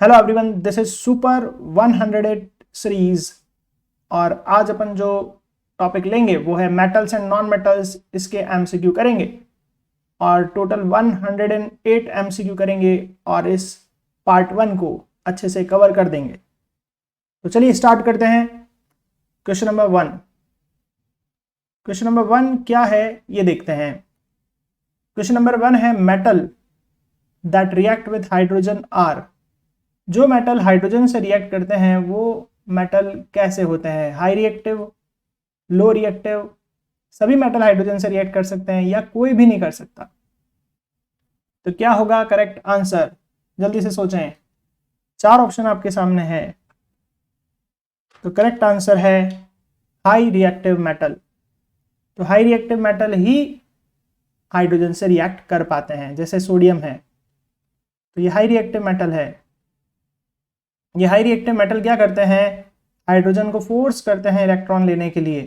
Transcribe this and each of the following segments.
Hello everyone, this is super 108 series. और आज अपन जो टॉपिक लेंगे वो है मेटल्स एंड नॉन मेटल्स। इसके एमसीक्यू करेंगे और टोटल 108 एमसीक्यू करेंगे और इस पार्ट 1 को अच्छे से कवर कर देंगे। तो चलिए स्टार्ट करते हैं। Question number 1। क्वेश्चन नंबर 1 क्या है ये देखते हैं। क्वेश्चन नंबर 1 है metal that react with hydrogen are. जो मेटल हाइड्रोजन से रिएक्ट करते हैं वो मेटल कैसे होते हैं? High reactive, low reactive. सभी मेटल हाइड्रोजन से रिएक्ट कर सकते हैं या कोई भी नहीं कर सकता। तो क्या होगा करेक्ट आंसर? जल्दी से सोचें, 4 ऑप्शन आपके सामने है। तो करेक्ट आंसर है हाई रिएक्टिव मेटल। तो हाई रिएक्टिव मेटल ही हाइड्रोजन से रिएक्ट कर पाते हैं, जैसे सोडियम है। तो ये हाई रिएक्टिव मेटल है। ये हाई रिएक्टिव मेटल क्या करते हैं? हाइड्रोजन को फोर्स करते हैं इलेक्ट्रॉन लेने के लिए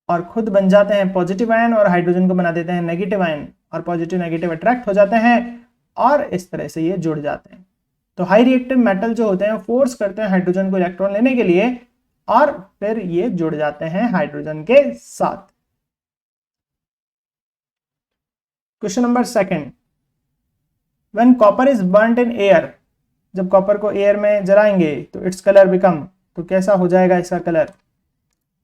और खुद बन जाते हैं पॉजिटिव आयन और हाइड्रोजन को बना देते हैं नेगेटिव आयन, और पॉजिटिव नेगेटिव अट्रैक्ट हो जाते हैं और इस तरह से ये जुड़ जाते हैं। तो हाई रिएक्टिव मेटल जो होते हैं फोर्स करते हैं हाइड्रोजन को इलेक्ट्रॉन लेने के लिए और फिर ये जुड़ जाते हैं हाइड्रोजन के साथ। Question number 2। When copper is burned in air, जब कॉपर को एयर में जलाएंगे तो इट्स कलर बिकम, तो कैसा हो जाएगा इसका कलर?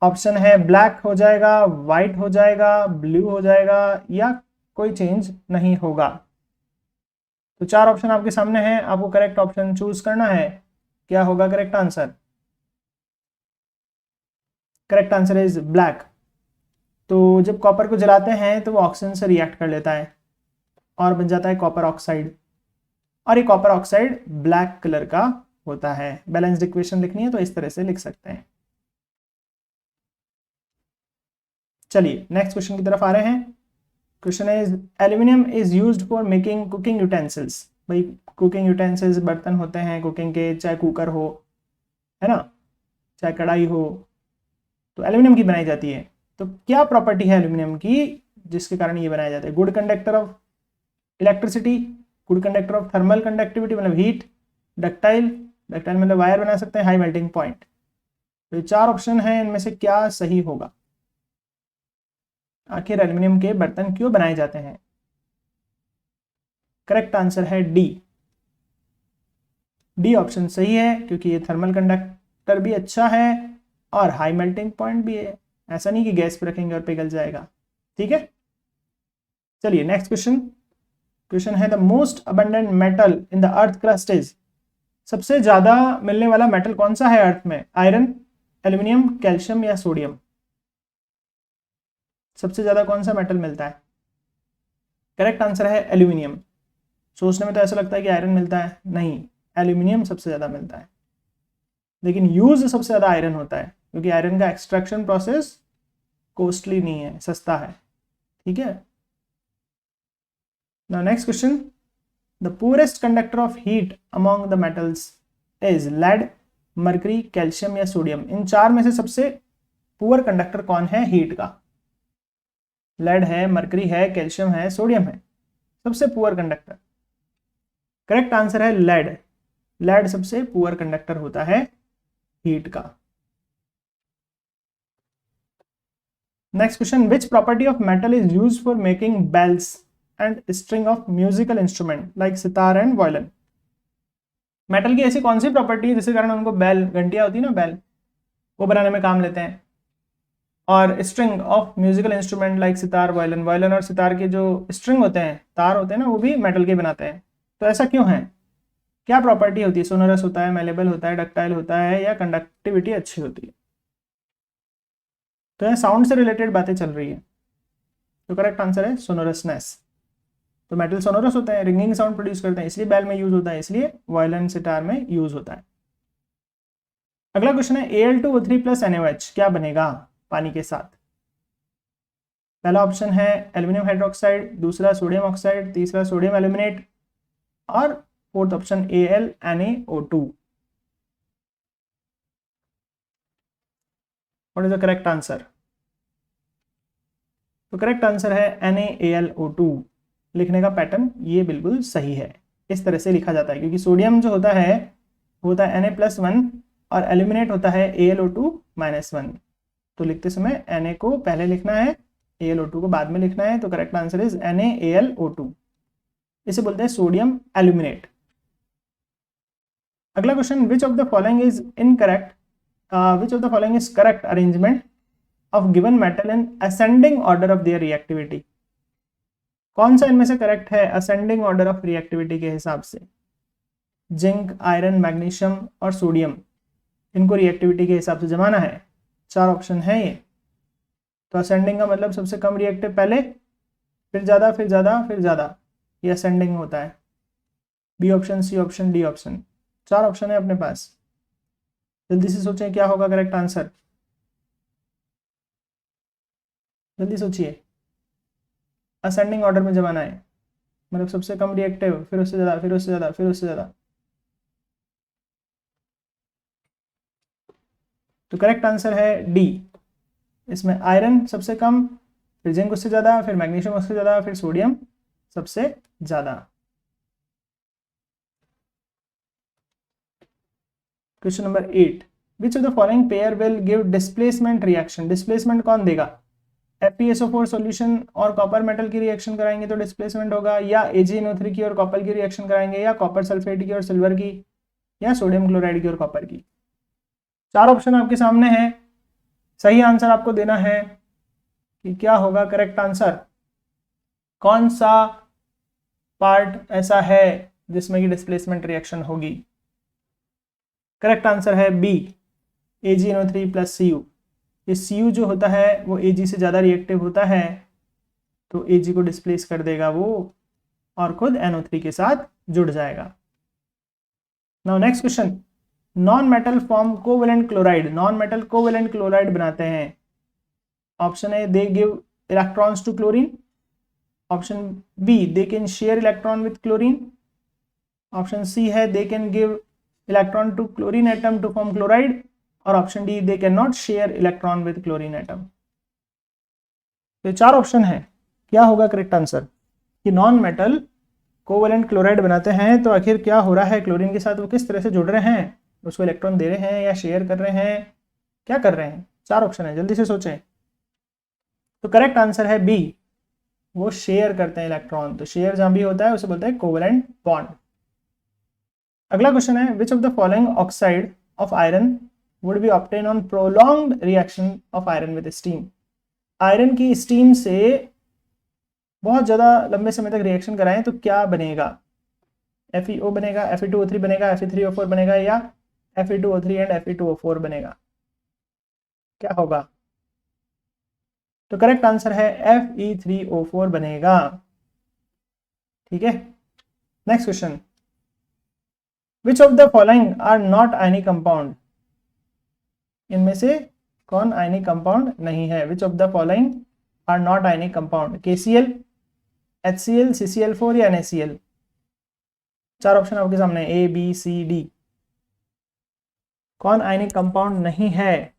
ऑप्शन है ब्लैक हो जाएगा, व्हाइट हो जाएगा, ब्लू हो जाएगा या कोई चेंज नहीं होगा। तो 4 ऑप्शन आपके सामने हैं, आपको करेक्ट ऑप्शन चूज करना है। क्या होगा correct answer? Correct answer is black. तो जब कॉपर को जलाते हैं तो वो ऑक्सीजन से रिएक्ट कर लेता है और बन जाता है कॉपर ऑक्साइड, और ये कॉपर ऑक्साइड ब्लैक कलर का होता है। बैलेंस्ड इक्वेशन लिखनी है तो इस तरह से लिख सकते हैं। चलिए नेक्स्ट क्वेश्चन की तरफ आ रहे हैं। Question is aluminium is used for making cooking utensils. भाई कुकिंग यूटेंसिल्स बर्तन होते हैं कुकिंग के, चाहे कुकर हो, है ना, चाहे कढ़ाई हो, तो एल्यूमिनियम की बनाई जाती है। तो क्या प्रॉपर्टी है एल्यूमिनियम की जिसके कारण ये बनाया जाता है? Good conductor of electricity, good conductor of thermal conductivity मतलब हीट, डक्टाइल, डक्टाइल मतलब वायर बना सकते हैं, हाई मेल्टिंग पॉइंट। तो ये 4 ऑप्शन है, इनमें से क्या सही होगा? आखिर एल्यूमिनियम के बर्तन क्यों बनाए जाते हैं? करेक्ट आंसर है डी। डी ऑप्शन सही है क्योंकि ये थर्मल कंडक्टर भी अच्छा है और हाई मेल्टिंग पॉइंट भी है। ऐसा नहीं कि गैस पे रखेंगे और पिघल जाएगा। ठीक है, चलिए नेक्स्ट क्वेश्चन। क्वेश्चन है the most abundant metal in the earth crust is. सबसे ज्यादा मिलने वाला मेटल कौन सा है अर्थ में? आयरन, एल्यूमिनियम, कैल्शियम या सोडियम? सबसे ज्यादा कौन सा मेटल मिलता है? करेक्ट आंसर है एल्यूमिनियम। सोचने में तो ऐसा लगता है कि आयरन मिलता है, नहीं, एल्यूमिनियम सबसे ज्यादा मिलता है। लेकिन यूज सबसे ज्यादा आयरन होता है क्योंकि आयरन का एक्सट्रैक्शन प्रोसेस कॉस्टली नहीं है, सस्ता है। ठीक है, now next question. The poorest conductor of heat among the metals is lead, mercury, calcium या सोडियम। इन 4 में से सबसे पुअर कंडक्टर कौन है हीट का? लेड है, मरकरी है, कैल्शियम है, सोडियम है। सबसे पुअर कंडक्टर, करेक्ट आंसर है लेड। लेड सबसे पुअर कंडक्टर होता है हीट का। Next question, which property of metal is used for making bells and string of musical instrument like sitar and violin. Metal की ऐसी कौन सी प्रॉपर्टी है जिसके कारण उनको बेल, घंटियां होती है ना बेल, वो बनाने में काम लेते हैं, और string of musical instrument like sitar, violin, violin और सितार के जो स्ट्रिंग होते हैं, तार होते हैं ना, वो भी मेटल के बनाते हैं। तो ऐसा क्यों है? क्या प्रॉपर्टी होती है? सोनोरस होता है, मेलेबल होता है, डक्टाइल होता है या कंडक्टिविटी अच्छी होती है? तो यह साउंड से रिलेटेड बातें चल रही है। तो करेक्ट आंसर है सोनोरसनेस। तो मेटल सोनोरस होते हैं, रिंगिंग साउंड प्रोड्यूस करते हैं, इसलिए बेल में यूज होता है, इसलिए वायलिन सितार में यूज होता है। अगला क्वेश्चन है Al2O3 प्लस NaOH क्या बनेगा पानी के साथ? पहला ऑप्शन है एल्यूमिनियम हाइड्रोक्साइड, दूसरा सोडियम ऑक्साइड, तीसरा सोडियम एल्यूमिनेट और fourth option AlNaO2। What is the correct answer? तो करेक्ट आंसर है NaAlO2। लिखने का पैटर्न ये बिल्कुल सही है। इस तरह से लिखा जाता है, क्योंकि सोडियम जो होता है वो होता है Na+1 और एल्यूमिनेट होता है AlO2-1। तो लिखते समय Na को पहले लिखना है, AlO2 को बाद में लिखना है। तो करेक्ट आंसर इज NaAlO2। इसे बोलते हैं सोडियम एल्यूमिनेट। अगला question, which of the following is incorrect, which of the following is correct arrangement of given metal in ascending order of their reactivity. कौन सा इनमें से करेक्ट है असेंडिंग ऑर्डर ऑफ रिएक्टिविटी के हिसाब से? जिंक, आयरन, मैग्नीशियम और sodium, इनको रिएक्टिविटी के हिसाब से जमाना है। 4 ऑप्शन है ये। तो असेंडिंग का मतलब सबसे कम रिएक्टिव पहले, फिर ज़्यादा, फिर ज़्यादा, फिर ज़्यादा, ये असेंडिंग होता है। B option, C option, D option, 4 option है अपने पास। जल्दी से सोचें क्या होगा करेक्ट आंसर, जल्दी सोचिए। असेंडिंग ऑर्डर में जमाना है, मतलब सबसे कम रिएक्टिव, फिर उससे ज़्यादा, फिर उससे ज़्यादा, फिर उससे ज़्यादा। तो करेक्ट आंसर है डी। इसमें आयरन सबसे कम, फिर जिंक उससे ज़्यादा, फिर मैग्नीशियम उससे ज़्यादा, फिर सोडियम सबसे ज़्यादा। Question number 8, which of the following pair will give displacement reaction. Displacement कौन देगा? FeSO4 सॉल्यूशन और कॉपर मेटल की रिएक्शन कराएंगे तो डिस्प्लेसमेंट होगा, या AgNO3 की और कॉपर की रिएक्शन कराएंगे, या कॉपर सल्फेट की और सिल्वर की, या सोडियम क्लोराइड की और कॉपर की। 4 ऑप्शन आपके सामने हैं। सही आंसर आपको देना है कि क्या होगा करेक्ट आंसर, कौन सा पार्ट ऐसा है जिसमें कि डिस्प्लेसमेंट रिएक्शन होगी। करेक्ट आंसर है बी, AgNO3 प्लस Cu। ये Cu जो होता है वो Ag से ज़्यादा रिएक्टिव होता है, तो Ag को डिस्प्लेस कर देगा वो और खुद NO3 के साथ जुड़ जाएगा। Now next question, non metal form covalent chloride. Non metal covalent chloride बनाते हैं। Option A, they give electrons to chlorine. Option B, they can share electron with chlorine. Option C है they can give electron to chlorine atom to form chloride. और option D, they can not share electron with chlorine atom. तो 4 option है, क्या होगा correct answer कि non metal covalent chloride बनाते हैं तो आखिर क्या हो रहा है क्लोरीन के साथ, वो किस तरह से जुड़ रहे हैं, उसको इलेक्ट्रॉन दे रहे हैं या शेयर कर रहे हैं, क्या कर रहे हैं। 4 ऑप्शन है, जल्दी से सोचें। तो करेक्ट आंसर है बी, वो शेयर करते हैं इलेक्ट्रॉन। तो शेयर जहां भी होता है उसे बोलते हैं कोवेलेंट बॉन्ड। अगला क्वेश्चन है, which of the following oxide of iron would be obtain on prolonged reaction of iron with steam. Iron की स्टीम से बहुत ज़्यादा लंबे समय तक रिएक्शन कराएं तो क्या बनेगा? FeO बनेगा, Fe2O3 बनेगा, Fe3O4 बनेगा, या Fe2O3 एंड Fe2O4 बनेगा। क्या होगा? तो करेक्ट आंसर है Fe3O4 बनेगा। ठीक है, next question, which of the following are not ionic compound. इनमें से कौन आयनिक कंपाउंड नहीं है? Which of the following are not ionic compound? KCl, HCl, CCl4 या NaCl। 4 ऑप्शन आपके सामने, A, B, C, D। कौन आयनिक कंपाउंड नहीं है?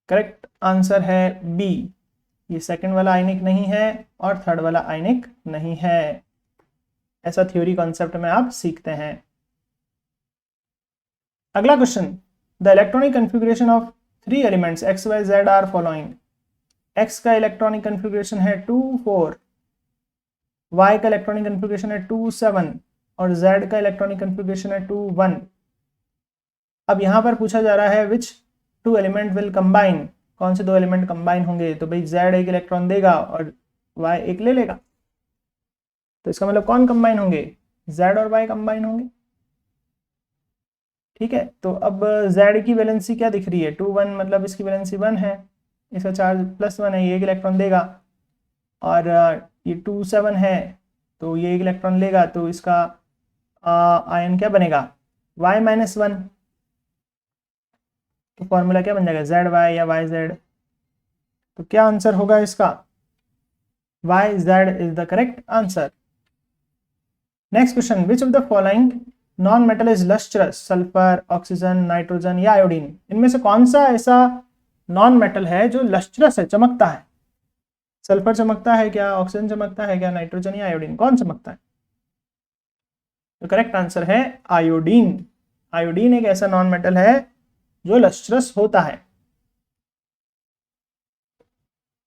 करेक्ट आंसर है बी, ये सेकंड वाला आयनिक नहीं है और थर्ड वाला आयनिक नहीं है। ऐसा थ्योरी कॉन्सेप्ट में आप सीखते हैं। अगला question, the electronic configuration of 3 elements X, Y, Z are following. X का इलेक्ट्रॉनिक कन्फिगरेशन है 2, 4, Y का इलेक्ट्रॉनिक कन्फिगरेशन है 2, 7 और Z का इलेक्ट्रॉनिक कन्फिगरेशन है 2, 1। अब यहां पर पूछा जा रहा है विच 2 एलिमेंट विल कंबाइन, कौन से 2 एलिमेंट कंबाइन होंगे। तो भाई Z एक इलेक्ट्रॉन देगा और Y एक ले लेगा, तो इसका मतलब कौन कंबाइन होंगे? Z और Y कंबाइन होंगे। ठीक है, तो अब Z की वैलेंसी क्या दिख रही है? 2, 1, मतलब इसकी वैलेंसी 1 है, इसका चार्ज +1 है, ये एक इलेक्ट्रॉन देगा। और ये 2, 7 है तो ये एक इलेक्ट्रॉन लेगा, तो इसका आयन क्या बनेगा? Y-1। तो फॉर्मूला क्या बन जाएगा? ZY या YZ। तो क्या आंसर होगा इसका? YZ is the correct answer. Next question, which of the following non metal is lustrous. Sulphur, oxygen, nitrogen या आयोडीन। इनमें से कौन सा ऐसा नॉन मेटल है जो लस्ट्रस है, चमकता है? सल्फर चमकता है क्या, ऑक्सीजन चमकता है क्या, नाइट्रोजन या आयोडीन, कौन चमकता है? तो करेक्ट आंसर है आयोडीन। आयोडीन एक ऐसा नॉन मेटल है जो लस्ट्रस होता है।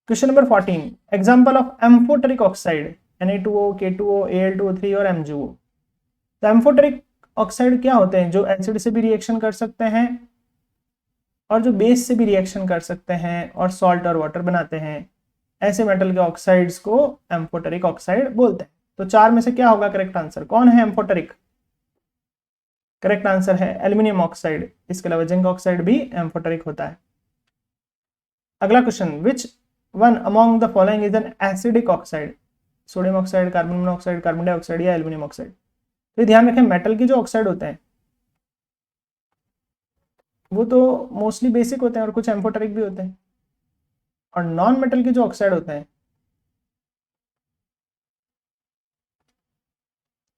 Question number 14, example of amphoteric oxide Na2O, K2O, Al2O3 और MgO। तो एम्फोटेरिक ऑक्साइड क्या होते हैं? जो एसिड से भी रिएक्शन कर सकते हैं और जो बेस से भी रिएक्शन कर सकते हैं और सॉल्ट और वाटर बनाते हैं, ऐसे मेटल के ऑक्साइड्स को एम्फोटेरिक ऑक्साइड बोलते हैं। तो चार में से क्या होगा करेक्ट आंसर? कौन है एम्फोटेरिक? करेक्ट आंसर है एल्यूमिनियम ऑक्साइड। इसके अलावा जिंक ऑक्साइड भी एम्फोटेरिक होता है। अगला question, which one among the following is an acidic oxide? Sodium oxide, carbon monoxide, carbon dioxide या एल्यूमिनियम ऑक्साइड? तो ध्यान रखें, मेटल के जो ऑक्साइड होते हैं वो तो मोस्टली बेसिक होते हैं और कुछ एम्फोटेरिक भी होते हैं, और नॉन मेटल के जो ऑक्साइड होते हैं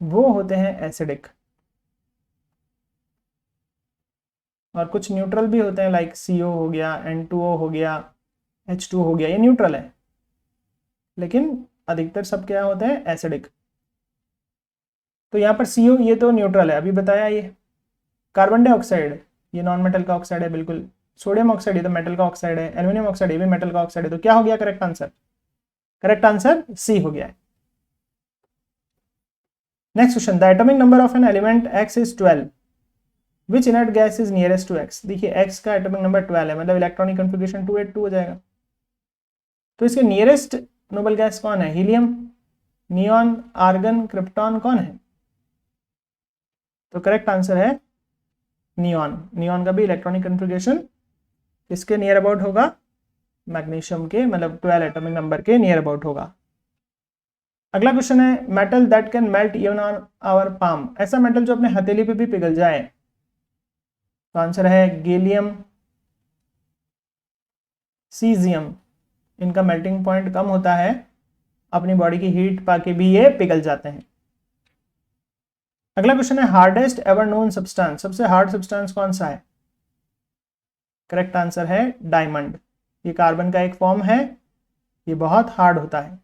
वो होते हैं एसिडिक, और कुछ न्यूट्रल भी होते हैं, लाइक CO हो गया, N2O हो गया, H2 हो गया, ये न्यूट्रल है, लेकिन अधिकतर सब क्या होते हैं? एसिडिक। तो यहाँ पर CO ये तो न्यूट्रल है, अभी बताया ये। कार्बन डाइऑक्साइड ये नॉन मेटल का ऑक्साइड है बिल्कुल। सोडियम ऑक्साइड ये तो मेटल का ऑक्साइड है। एल्यूमिनियम ऑक्साइड ये भी मेटल का ऑक्साइड है। तो क्या हो गया correct answer? Correct answer C हो गया है। Next question, the atomic number of an element X is 12, which inert gas is nearest to X? देखिए X का एटॉमिक नंबर 12 है, मतलब इलेक्ट्रॉनिक कॉन्फ़िगरेशन 282 हो जाएगा। तो इसके नियरेस्ट नोबल गैस कौन है? हीलियम, नियॉन, आर्गन, क्रिप्टॉन, कौन है? तो करेक्ट आंसर है नियॉन। नियॉन का भी इलेक्ट्रॉनिक कॉन्फ़िगरेशन किसके नियर अबाउट होगा? मैग्नीशियम के, मतलब 12 एटॉमिक नंबर के नियर अबाउट होगा। अगला क्वेश्चन है, metal that can melt even on our palm. ऐसा मेटल जो अपने हथेली पे भी पिघल जाए। तो आंसर है गैलियम, सीजियम। इनका मेल्टिंग पॉइंट कम होता है, अपनी बॉडी की हीट पाके भी ये पिघल जाते हैं। अगला क्वेश्चन है, हार्डेस्ट एवर नोन सब्सटेंस। सबसे हार्ड सब्सटेंस कौन सा है? करेक्ट आंसर है डायमंड। ये कार्बन का एक फॉर्म है, ये बहुत हार्ड होता है।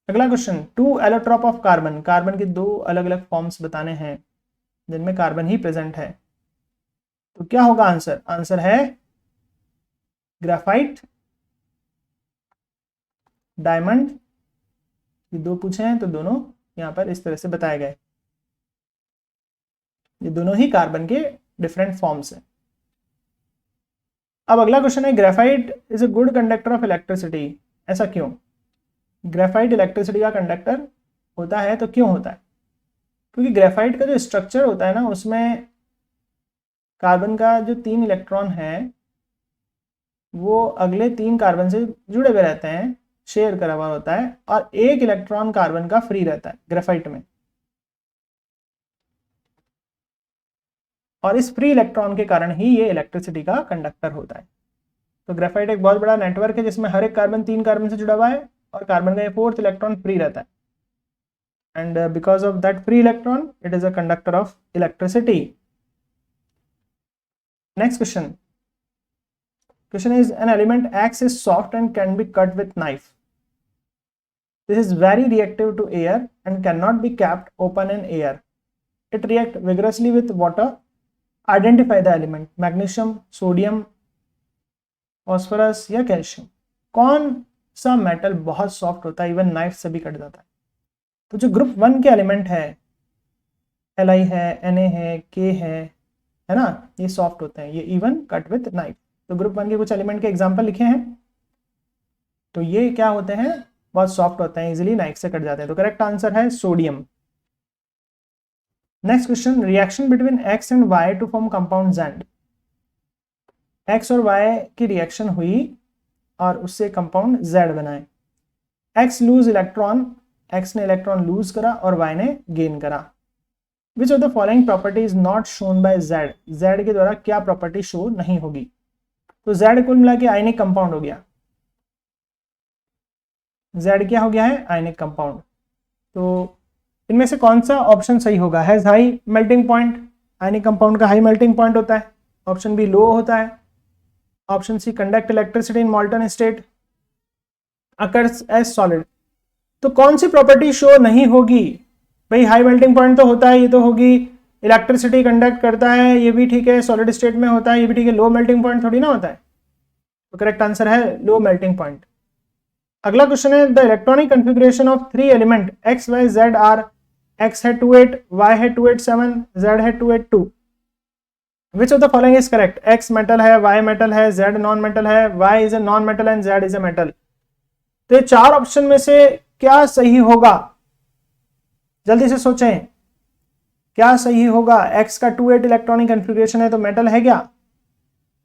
अगला question, 2 allotrope of carbon. Carbon के 2 अलग अलग फॉर्म्स बताने हैं जिनमें कार्बन ही प्रेजेंट है। तो क्या होगा आंसर? आंसर है ग्राफाइट, डायमंड। ये 2 पूछे हैं तो दोनों यहाँ पर इस तरह से बताए गए। ये दोनों ही कार्बन के डिफरेंट फॉर्म्स हैं। अब अगला क्वेश्चन है, graphite is a good conductor of electricity. ऐसा क्यों? ग्रेफाइट इलेक्ट्रिसिटी का कंडक्टर होता है, तो क्यों होता है? क्योंकि ग्रेफाइट का जो स्ट्रक्चर होता है ना, उसमें कार्बन का जो 3 इलेक्ट्रॉन है वो अगले 3 कार्बन से जुड़े हुए रहते हैं, शेयर करा हुआ होता है, और 1 इलेक्ट्रॉन कार्बन का फ्री रहता है ग्रेफाइट में। और इस फ्री इलेक्ट्रॉन के कारण ही ये इलेक्ट्रिसिटी का कंडक्टर होता है। तो ग्रेफाइट एक बहुत बड़ा नेटवर्क है जिसमें हर एक कार्बन 3 कार्बन से जुड़ा हुआ है, और कार्बन का ये 4th इलेक्ट्रॉन फ्री रहता है, and because of that free electron it is a conductor of electricity. Next question, question is, an element X is soft and can be cut with knife. This is very reactive to air and cannot be kept open in air. It reacts vigorously with water. Identify the element. Magnesium, sodium, phosphorus या calcium. कौन सा metal बहुत soft होता है, even knife से भी cut जाता है? तो जो ग्रुप 1 के एलिमेंट है, Li है, Na है, K है ना, ये सॉफ्ट होते हैं, ये इवन कट विथ नाइफ। तो ग्रुप 1 के कुछ एलिमेंट के एग्जाम्पल लिखे हैं, तो ये क्या होते हैं? बहुत सॉफ्ट होते हैं, इजीली नाइफ से कट जाते हैं। तो करेक्ट आंसर है sodium. Next question, reaction between X and Y to form compound Z। X और Y की रिएक्शन हुई और उससे कंपाउंड Z बनाए। X लूज इलेक्ट्रॉन, X ने इलेक्ट्रॉन लूज करा और Y ने गेन करा। Which of the following property is not shown by Z। Z के द्वारा क्या प्रॉपर्टी शो नहीं होगी? तो Z कुल मिला के आयनिक कंपाउंड हो गया। Z क्या हो गया है? Ionic compound. तो इनमें से कौन सा ऑप्शन सही होगा? Has high melting point. Ionic compound का हाई मेल्टिंग पॉइंट होता है। ऑप्शन बी लो होता है। Option C conduct electricity in molten state. Occurs as solid. तो कौन सी प्रॉपर्टी शो नहीं होगी भाई? हाई मेल्टिंग पॉइंट तो होता है, ये तो होगी। इलेक्ट्रिसिटी कंडक्ट करता है, ये भी ठीक है, सॉलिड स्टेट में होता है, ये भी ठीक है। लो मेल्टिंग पॉइंट थोड़ी ना होता है। तो करेक्ट आंसर है लो मेल्टिंग पॉइंट। अगला क्वेश्चन है the electronic configuration of 3 element X Y Z are, X है 28, वाई है 287, जेड है 282। Which of the following is correct? X metal है, वाई मेटल है, जेड नॉन मेटल है, Y is a non metal and Z is a metal. तो ये 4 option में से क्या सही होगा? जल्दी से सोचें, क्या सही होगा? एक्स का 28 इलेक्ट्रॉनिक कॉन्फ़िगरेशन है तो मेटल है क्या?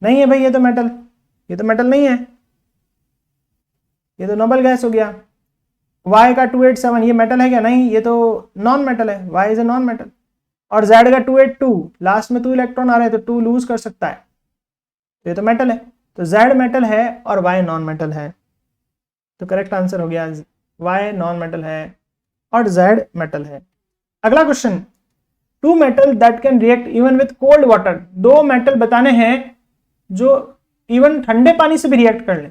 नहीं है भाई, ये तो मेटल नहीं है, ये तो नोबल गैस हो गया। y का 287 ये मेटल है क्या? नहीं, ये तो नॉन मेटल है, y is a non metal. और z का 282 लास्ट में 2 इलेक्ट्रॉन आ रहे हैं तो 2 लूज कर सकता है, तो ये तो मेटल है। तो z मेटल है और y नॉन मेटल है। तो करेक्ट आंसर हो गया y नॉन मेटल है और z मेटल है। अगला question, 2 metal that can react even with cold water. 2 metal बताने हैं जो इवन ठंडे पानी से भी रिएक्ट कर लें।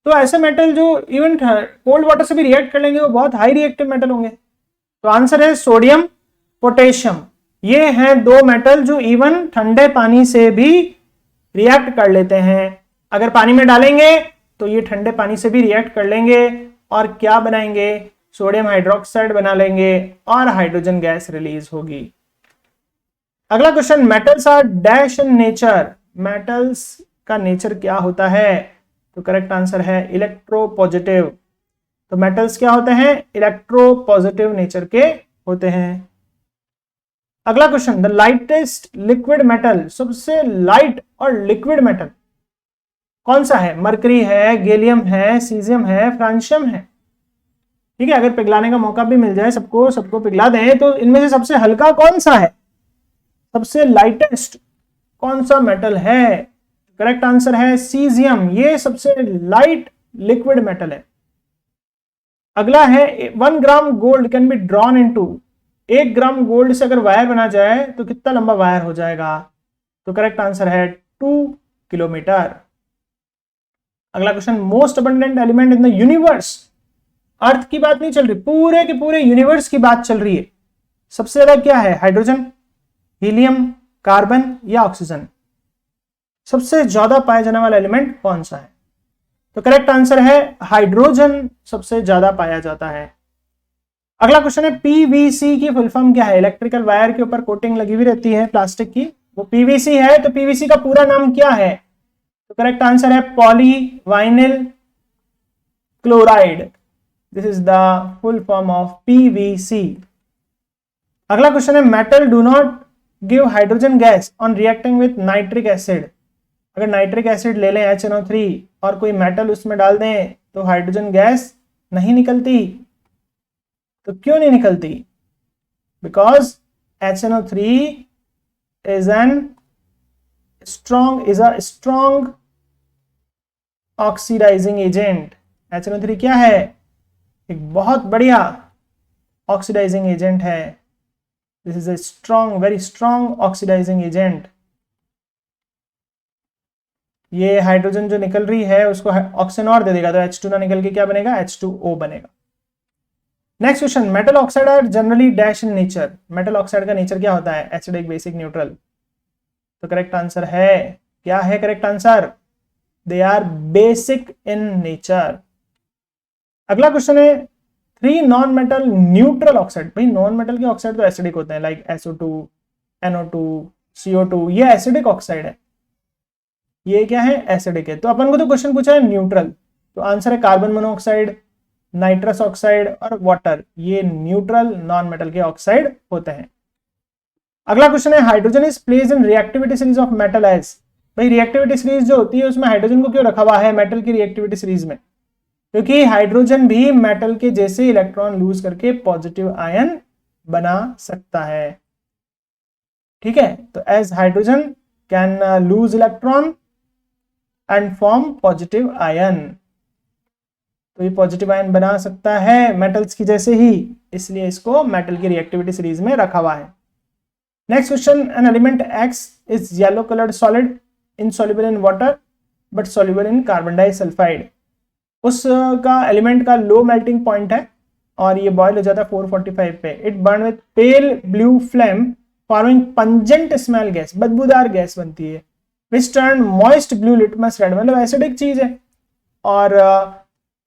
तो ऐसे मेटल जो इवन कोल्ड वाटर से भी रिएक्ट कर लेंगे वो बहुत हाई रिएक्टिव मेटल होंगे। तो आंसर है सोडियम पोटेशियम। ये हैं 2 मेटल जो इवन ठंडे पानी से भी रिएक्ट कर लेते हैं। अगर पानी में डालेंगे तो ये ठंडे पानी से भी रिएक्ट कर लेंगे और क्या बनाएंगे? सोडियम हाइड्रोक्साइड बना लेंगे और हाइड्रोजन गैस रिलीज होगी। अगला question, metals are dash in nature. Metals का नेचर क्या होता है? तो करेक्ट आंसर है इलेक्ट्रोपॉजिटिव। तो मेटल्स क्या होते हैं? इलेक्ट्रोपॉजिटिव नेचर के होते हैं। अगला question, the lightest liquid metal. सबसे लाइट और लिक्विड मेटल कौन सा है? मरकरी है, गैलियम है, सीजियम है, फ्रांशियम है। ठीक है, अगर पिघलाने का मौका भी मिल जाए, सबको पिघला दें, तो इनमें से सबसे हल्का कौन सा है? सबसे लाइटेस्ट कौन सा मेटल है? करेक्ट आंसर है सीजियम। ये सबसे लाइट लिक्विड मेटल है। अगला है 1 gram gold can be drawn into. 1 gram gold से अगर वायर बना जाए तो कितना लंबा वायर हो जाएगा? तो करेक्ट आंसर है 2 किलोमीटर। अगला question, most abundant element in the universe. Earth की बात नहीं चल रही, पूरे के पूरे यूनिवर्स की बात चल रही है। सबसे ज्यादा क्या है? हाइड्रोजन, हीलियम, कार्बन या ऑक्सीजन? सबसे ज्यादा पाया जाने वाला एलिमेंट कौन सा है? तो करेक्ट आंसर है हाइड्रोजन सबसे ज्यादा पाया जाता है। अगला क्वेश्चन है पीवीसी की फुल फॉर्म क्या है? इलेक्ट्रिकल वायर के ऊपर कोटिंग लगी हुई रहती है प्लास्टिक की, वो पीवीसी है। तो पीवीसी का पूरा नाम क्या है? तो करेक्ट आंसर है poly vinyl chloride. This is the full form of PVC. अगला क्वेश्चन है metal do not give hydrogen gas on reacting with nitric acid. अगर नाइट्रिक एसिड ले लें HNO3 और कोई मेटल उसमें डाल दें तो हाइड्रोजन गैस नहीं निकलती। तो क्यों नहीं निकलती? Because HNO3 is a strong oxidizing agent. HNO3 क्या है? एक बहुत बढ़िया ऑक्सीडाइजिंग एजेंट है। This is a very strong oxidizing agent। ये हाइड्रोजन जो निकल रही है उसको ऑक्सीजन और दे देगा तो H2 ना निकल के क्या बनेगा? H2O बनेगा। Next question, metal oxide are generally dash in nature. Metal oxide का नेचर क्या होता है? Acidic, basic, neutral. तो करेक्ट आंसर है, क्या है correct answer? They are basic in nature. अगला क्वेश्चन है 3 नॉन मेटल न्यूट्रल ऑक्साइड। भाई नॉन मेटल के ऑक्साइड तो एसिडिक होते हैं, लाइक SO2, NO2, CO2, ये एसिडिक ऑक्साइड है। ये क्या है? एसिडिक है। तो अपन को तो क्वेश्चन पूछा है न्यूट्रल, तो आंसर है कार्बन मोनोऑक्साइड, नाइट्रस ऑक्साइड और वाटर। ये न्यूट्रल नॉन मेटल के ऑक्साइड होते हैं। अगला क्वेश्चन है hydrogen is placed in reactivity series of metal as. भाई रिएक्टिविटी सीरीज जो होती है उसमें हाइड्रोजन को क्यों रखा हुआ है मेटल की रिएक्टिविटी सीरीज में? क्योंकि हाइड्रोजन भी मेटल के जैसे इलेक्ट्रॉन लूज करके पॉजिटिव आयन बना सकता है। ठीक है, तो as hydrogen can lose electron and form positive ion, तो ये पॉजिटिव आयन बना सकता है मेटल्स की जैसे ही, इसलिए इसको मेटल की रिएक्टिविटी सीरीज में रखा हुआ है। Next question, N element X is yellow coloured solid insoluble in water but soluble in carbon disulphide. उसका एलिमेंट का लो मेल्टिंग पॉइंट है और ये बॉयल हो जाता है 445 पे। It burn with pale blue flame forming pungent smell gas, बदबूदार गैस बनती है, विच turn moist blue litmus red, मतलब एसिडिक चीज है। और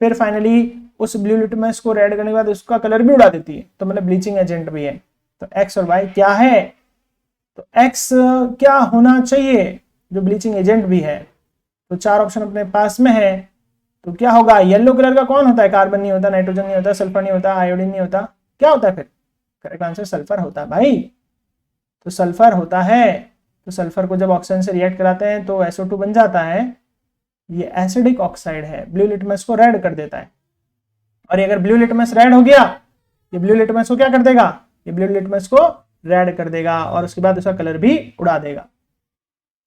फिर फाइनली उस ब्लू लिटमस को रेड करने के बाद उसका कलर भी उड़ा देती है, तो मतलब ब्लीचिंग एजेंट भी है। तो एक्स और वाई क्या है? तो एक्स क्या होना चाहिए जो ब्लीचिंग एजेंट भी है? तो चार ऑप्शन अपने पास में है, तो क्या होगा? येलो कलर का कौन होता है? कार्बन नहीं होता, नाइट्रोजन नहीं होता, सल्फर नहीं होता, आयोडीन नहीं होता, क्या होता है फिर? करेक्ट आंसर सल्फर होता है भाई। तो सल्फर होता है। तो सल्फर को जब ऑक्सीजन से रिएक्ट कराते हैं तो SO2 बन जाता है। ये एसिडिक ऑक्साइड है, ब्लू लिटमस को रेड कर देता है। और अगर ब्लू लिटमस रेड हो गया, ये ब्लू लिटमस को क्या कर देगा? ये ब्लू लिटमस को रेड कर देगा और उसके बाद उसका कलर भी उड़ा देगा।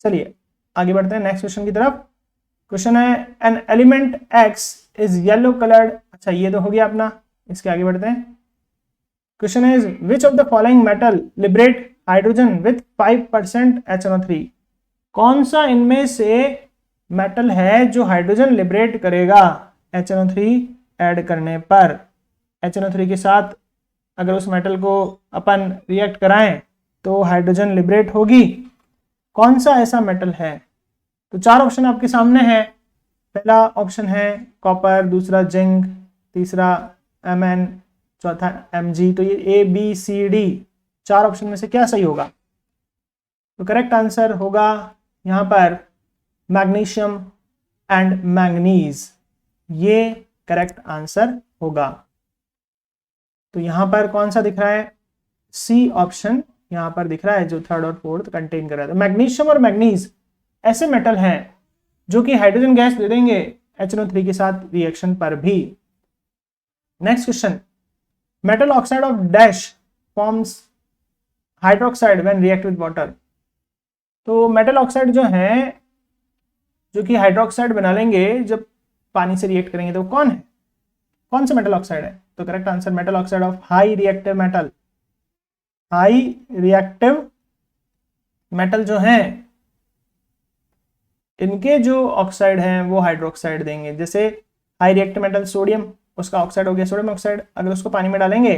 चलिए आगे बढ़ते हैं नेक्स्ट क्वेश्चन की तरफ। क्वेश्चन है an element x is yellow coloured. अच्छा ये तो हो गया अपना, इसके आगे बढ़ते हैं। Question is which of the following metal liberate hydrogen with 5% HNO3। कौन सा इनमें से मेटल है जो हाइड्रोजन लिबरेट करेगा HNO3 ऐड करने पर? HNO3 के साथ अगर उस मेटल को अपन रिएक्ट कराएं तो हाइड्रोजन लिबरेट होगी। कौन सा ऐसा मेटल है? तो चार ऑप्शन आपके सामने है। पहला ऑप्शन है कॉपर, दूसरा जिंक, तीसरा Mn, चौथा Mg। तो ये ABCD चार ऑप्शन में से क्या सही होगा? तो करेक्ट आंसर होगा यहाँ पर मैग्नीशियम एंड मैंगनीज, ये करेक्ट आंसर होगा। तो यहाँ पर कौन सा दिख रहा है? सी ऑप्शन यहाँ पर दिख रहा है जो थर्ड और फोर्थ कंटेन कर रहा है। तो मैग्नीशियम और मैंगनीज ऐसे मेटल हैं जो कि हाइड्रोजन गैस दे देंगे HNO3 के साथ रिएक्शन पर भी। Next question, metal oxide of dash forms hydroxide when react with water. तो मेटल ऑक्साइड जो है, जो कि हाइड्रोक्साइड बना लेंगे जब पानी से रिएक्ट करेंगे, तो कौन है? कौन सा मेटल ऑक्साइड है? तो correct answer metal oxide of high reactive metal. High reactive metal जो हैं इनके जो ऑक्साइड हैं वो हाइड्रोक्साइड देंगे। जैसे हाई रिएक्टिव मेटल सोडियम, उसका ऑक्साइड हो गया सोडियम ऑक्साइड, अगर उसको पानी में डालेंगे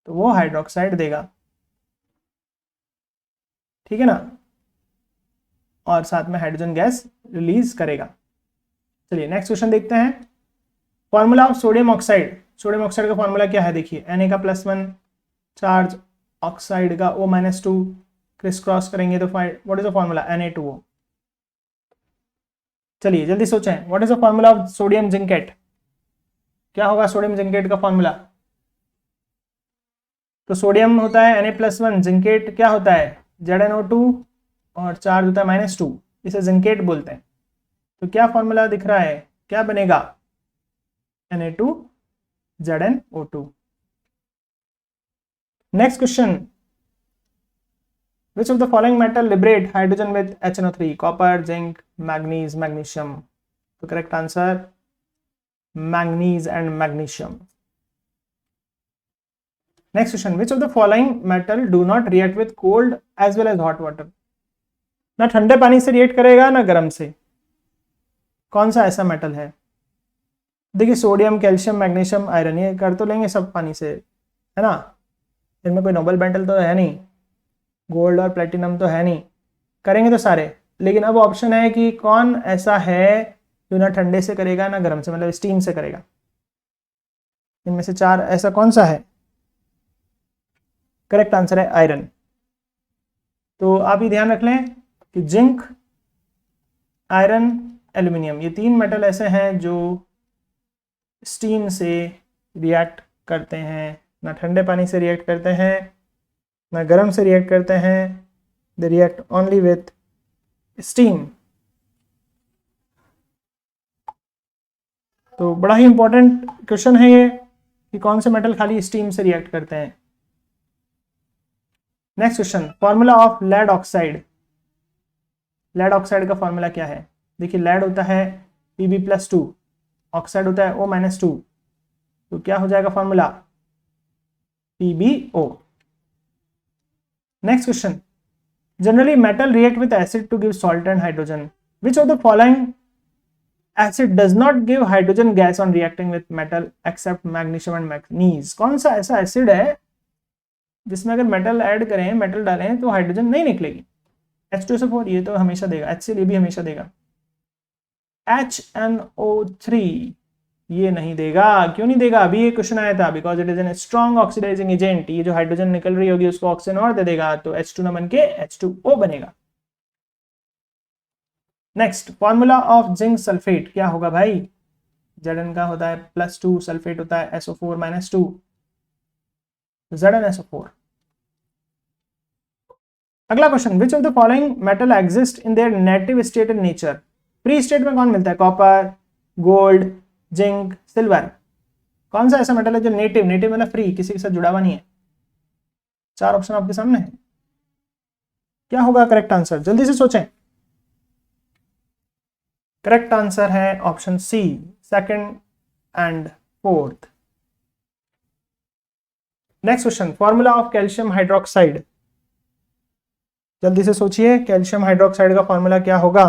तो वो हाइड्रोक्साइड देगा, ठीक है ना, और साथ में हाइड्रोजन गैस रिलीज करेगा। चलिए नेक्स्ट क्वेश्चन देखते हैं। Formula of sodium oxide. Sodium oxide का फॉर्मूला क्या है? देखिए Na का +1 चार्ज, ऑक्साइड का O-2, क्रिस क्रॉस करेंगे तो what is the formula? Na2O। चलिए जल्दी सोचें, what is the formula of sodium zincate? क्या होगा सोडियम जिंकेट का फॉर्मूला? तो सोडियम होता है Na+1, जिंकेट क्या होता है? ZnO2 और चार्ज होता है -2, इसे जिंकेट बोलते हैं। तो क्या फॉर्मूला दिख रहा है? क्या बनेगा? Na2ZnO2। Next question, which of the following metal liberate hydrogen with HNO3? copper, zinc, manganese, magnesium। तो correct answer manganese and magnesium. Next question, which of the following metal do not react with cold as well as hot water? ना ठंडे पानी से react करेगा ना गर्म से, कौन सा ऐसा मेटल है? देखिए सोडियम, कैल्शियम, मैग्नीशियम, आयरन, ये कर तो लेंगे सब पानी से, है ना, इनमें कोई नोबल मेटल तो है नहीं, गोल्ड और प्लेटिनम तो है नहीं, करेंगे तो सारे। लेकिन अब ऑप्शन है कि कौन ऐसा है जो ना ठंडे से करेगा ना गर्म से, मतलब स्टीम से करेगा। इनमें से चार ऐसा कौन सा है? करेक्ट आंसर है आयरन। तो आप ये ध्यान रख लें कि जिंक, आयरन, एल्यूमिनियम, ये तीन मेटल ऐसे हैं जो स्टीम से रिएक्ट करते हैं, ना ठंडे पानी से रिएक्ट करते हैं ना गर्म से रिएक्ट करते हैं, they react only with steam. तो बड़ा ही इंपॉर्टेंट क्वेश्चन है ये कि कौन से मेटल खाली स्टीम से रिएक्ट करते हैं। Next question, formula of lead oxide. Lead oxide का फॉर्मूला क्या है? देखिए लेड होता है Pb+2, ऑक्साइड होता है O-2, तो क्या हो जाएगा formula? PbO। Next question, generally metal react with acid to give salt and hydrogen, which of the following acid does not give hydrogen gas on reacting with metal except magnesium and manganese. कौन सा ऐसा acid है जिसमें अगर metal add करें, metal डालें तो hydrogen नहीं निकलेगी? H2SO4 ये तो हमेशा देगा, HCl ये भी हमेशा देगा। HNO3 ये नहीं देगा। क्यों नहीं देगा? अभी ये क्वेश्चन आया था, because it is an strong oxidizing agent. ये जो हाइड्रोजन निकल रही होगी उसको ऑक्सीजन और दे देगा, तो H2 न बन के H2O बनेगा। Next, formula of zinc sulphate क्या होगा भाई? Zn का होता है +2, सल्फेट होता है SO4 - 2, ZnSO4। अगला question, which of the following metal exist in their native state in nature? Free state में कौन मिलता है? Copper, gold, zinc, silver. कौन सा ऐसा मेटल है जो नेटिव मतलब फ्री, किसी के साथ जुड़ा हुआ नहीं है? 4 ऑप्शन आपके सामने है। क्या होगा करेक्ट आंसर? जल्दी से सोचें। करेक्ट आंसर है option C, second and fourth. Next question, formula of calcium hydroxide. जल्दी से सोचिए, कैल्शियम हाइड्रोक्साइड का फॉर्मूला क्या होगा?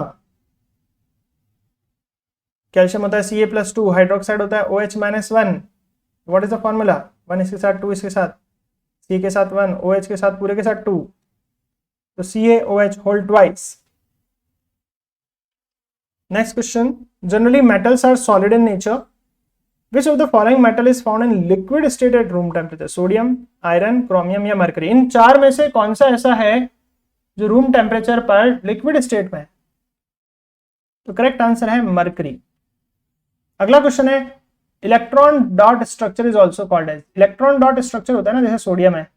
कैल्शियम होता है Ca+2, हाइड्रोक्साइड होता है OH - 1। What is the formula? 1 इसके साथ, 2 इसके साथ, C के साथ 1, OH के साथ पूरे के साथ 2, तो CaOH whole twice. Next question, generally metals are solid in nature, which of the following metal is found in liquid state at room temperature? Sodium, iron, chromium या मरकरी। इन 4 में से कौन सा ऐसा है जो रूम टेम्परेचर पर लिक्विड स्टेट में है? तो करेक्ट आंसर है मरकरी। अगला क्वेश्चन है, electron dot structure is also called as. Electron dot structure होता है ना, जैसे सोडियम है,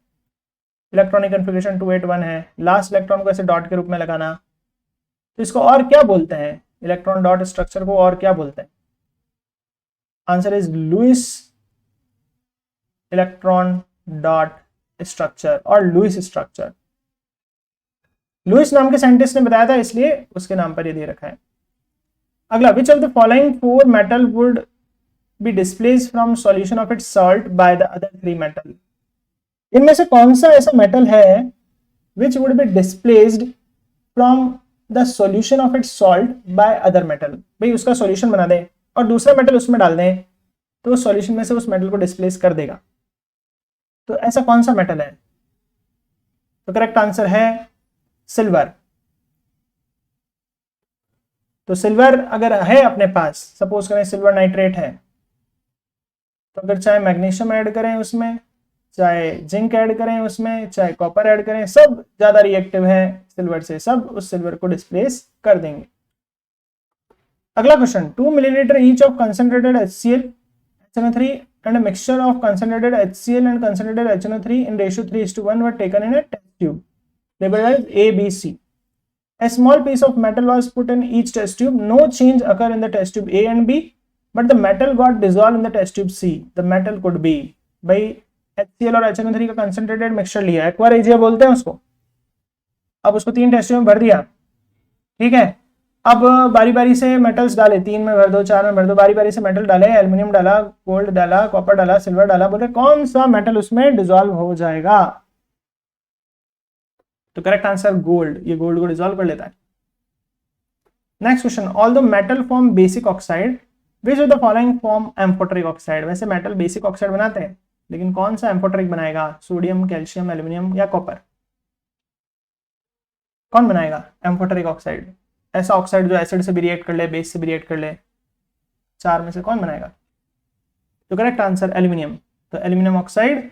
इलेक्ट्रॉनिक कन्फिगरेशन 281 है, लास्ट इलेक्ट्रॉन को ऐसे डॉट के रूप में लगाना, तो इसको और क्या बोलते हैं? इलेक्ट्रॉन डॉट स्ट्रक्चर को और क्या बोलते हैं? Answer is Lewis electron dot structure और लुईस स्ट्रक्चर। लुईस नाम के साइंटिस्ट ने बताया था, इसलिए उसके नाम पर ये दे रखा है। अगला, विच of the following 4 metal would be displaced from solution of its salt by the other 3 metal? इनमें से कौन सा ऐसा मेटल है which would be displaced from the solution of its salt by other metal? भाई उसका सॉल्यूशन बना दें और दूसरा मेटल उसमें डाल दें, तो सॉल्यूशन में से उस मेटल को डिस्प्लेस कर देगा। तो ऐसा कौन सा मेटल है? तो करेक्ट आंसर है सिल्वर। तो सिल्वर अगर है अपने पास, सपोज करें सिल्वर नाइट्रेट है, तो अगर चाहे मैग्नीशियम ऐड करें उसमें, चाहे जिंक ऐड करें उसमें, चाहे कॉपर ऐड करें, सब ज्यादा रिएक्टिव है सिल्वर से, सब उस सिल्वर को डिस्प्लेस कर देंगे। अगला question, 2 millilitre each of concentrated HCl, HNO3 and a mixture of concentrated HCl and concentrated HNO3 in ratio 3:1 were taken in a test tube labeled as A, B, C. A small piece of metal was put in each test tube. No change occurred in the test tube A and B, but the metal got dissolved in the test tube C. The metal could be, भाई HCl और HNO3 का concentrated mixture लिया, aqua regia बोलते हैं उसको। अब उसको 3 test tube में भर दिया, ठीक है। अब बारी बारी से मेटल्स डाले, 3 में भर दो, 4 में भर दो, बारी बारी से मेटल डाले, एल्यूमिनियम डाला, गोल्ड डाला, कॉपर डाला, सिल्वर डाला, बोले कौन सा मेटल उसमें डिसॉल्व हो जाएगा? तो करेक्ट आंसर गोल्ड, ये गोल्ड को डिसॉल्व कर लेता है। Next question, all the metal form basic oxide, which of the following form amphoteric oxide? वैसे मेटल बेसिक ऑक्साइड बनाते हैं, लेकिन कौन सा एम्फोटेरिक बनाएगा? सोडियम, कैल्शियम, एल्यूमिनियम या कॉपर? कौन बनाएगा एम्फोटेरिक ऑक्साइड? ऐसा ऑक्साइड जो एसिड से भी रिएक्ट कर ले, बेस से भी रिएक्ट कर ले, 4 में से कौन बनाएगा? तो करेक्ट आंसर एल्यूमिनियम। तो एल्यूमिनियम ऑक्साइड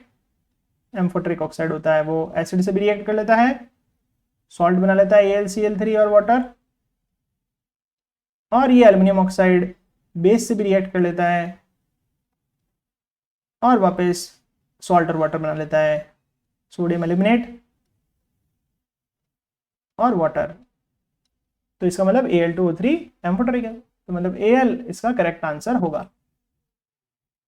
एम्फोटेरिक ऑक्साइड होता है, वो एसिड से भी रिएक्ट कर लेता है, सॉल्ट बना लेता है AlCl3 और वाटर, और ये एल्यूमिनियम ऑक्साइड बेस से भी रिएक्ट कर लेता है और वापस सॉल्ट और वाटर बना लेता है, सोडियम एल्यूमिनेट और वाटर। तो इसका मतलब Al2O3 एम्फोटेरिक है, तो मतलब Al इसका करेक्ट आंसर होगा।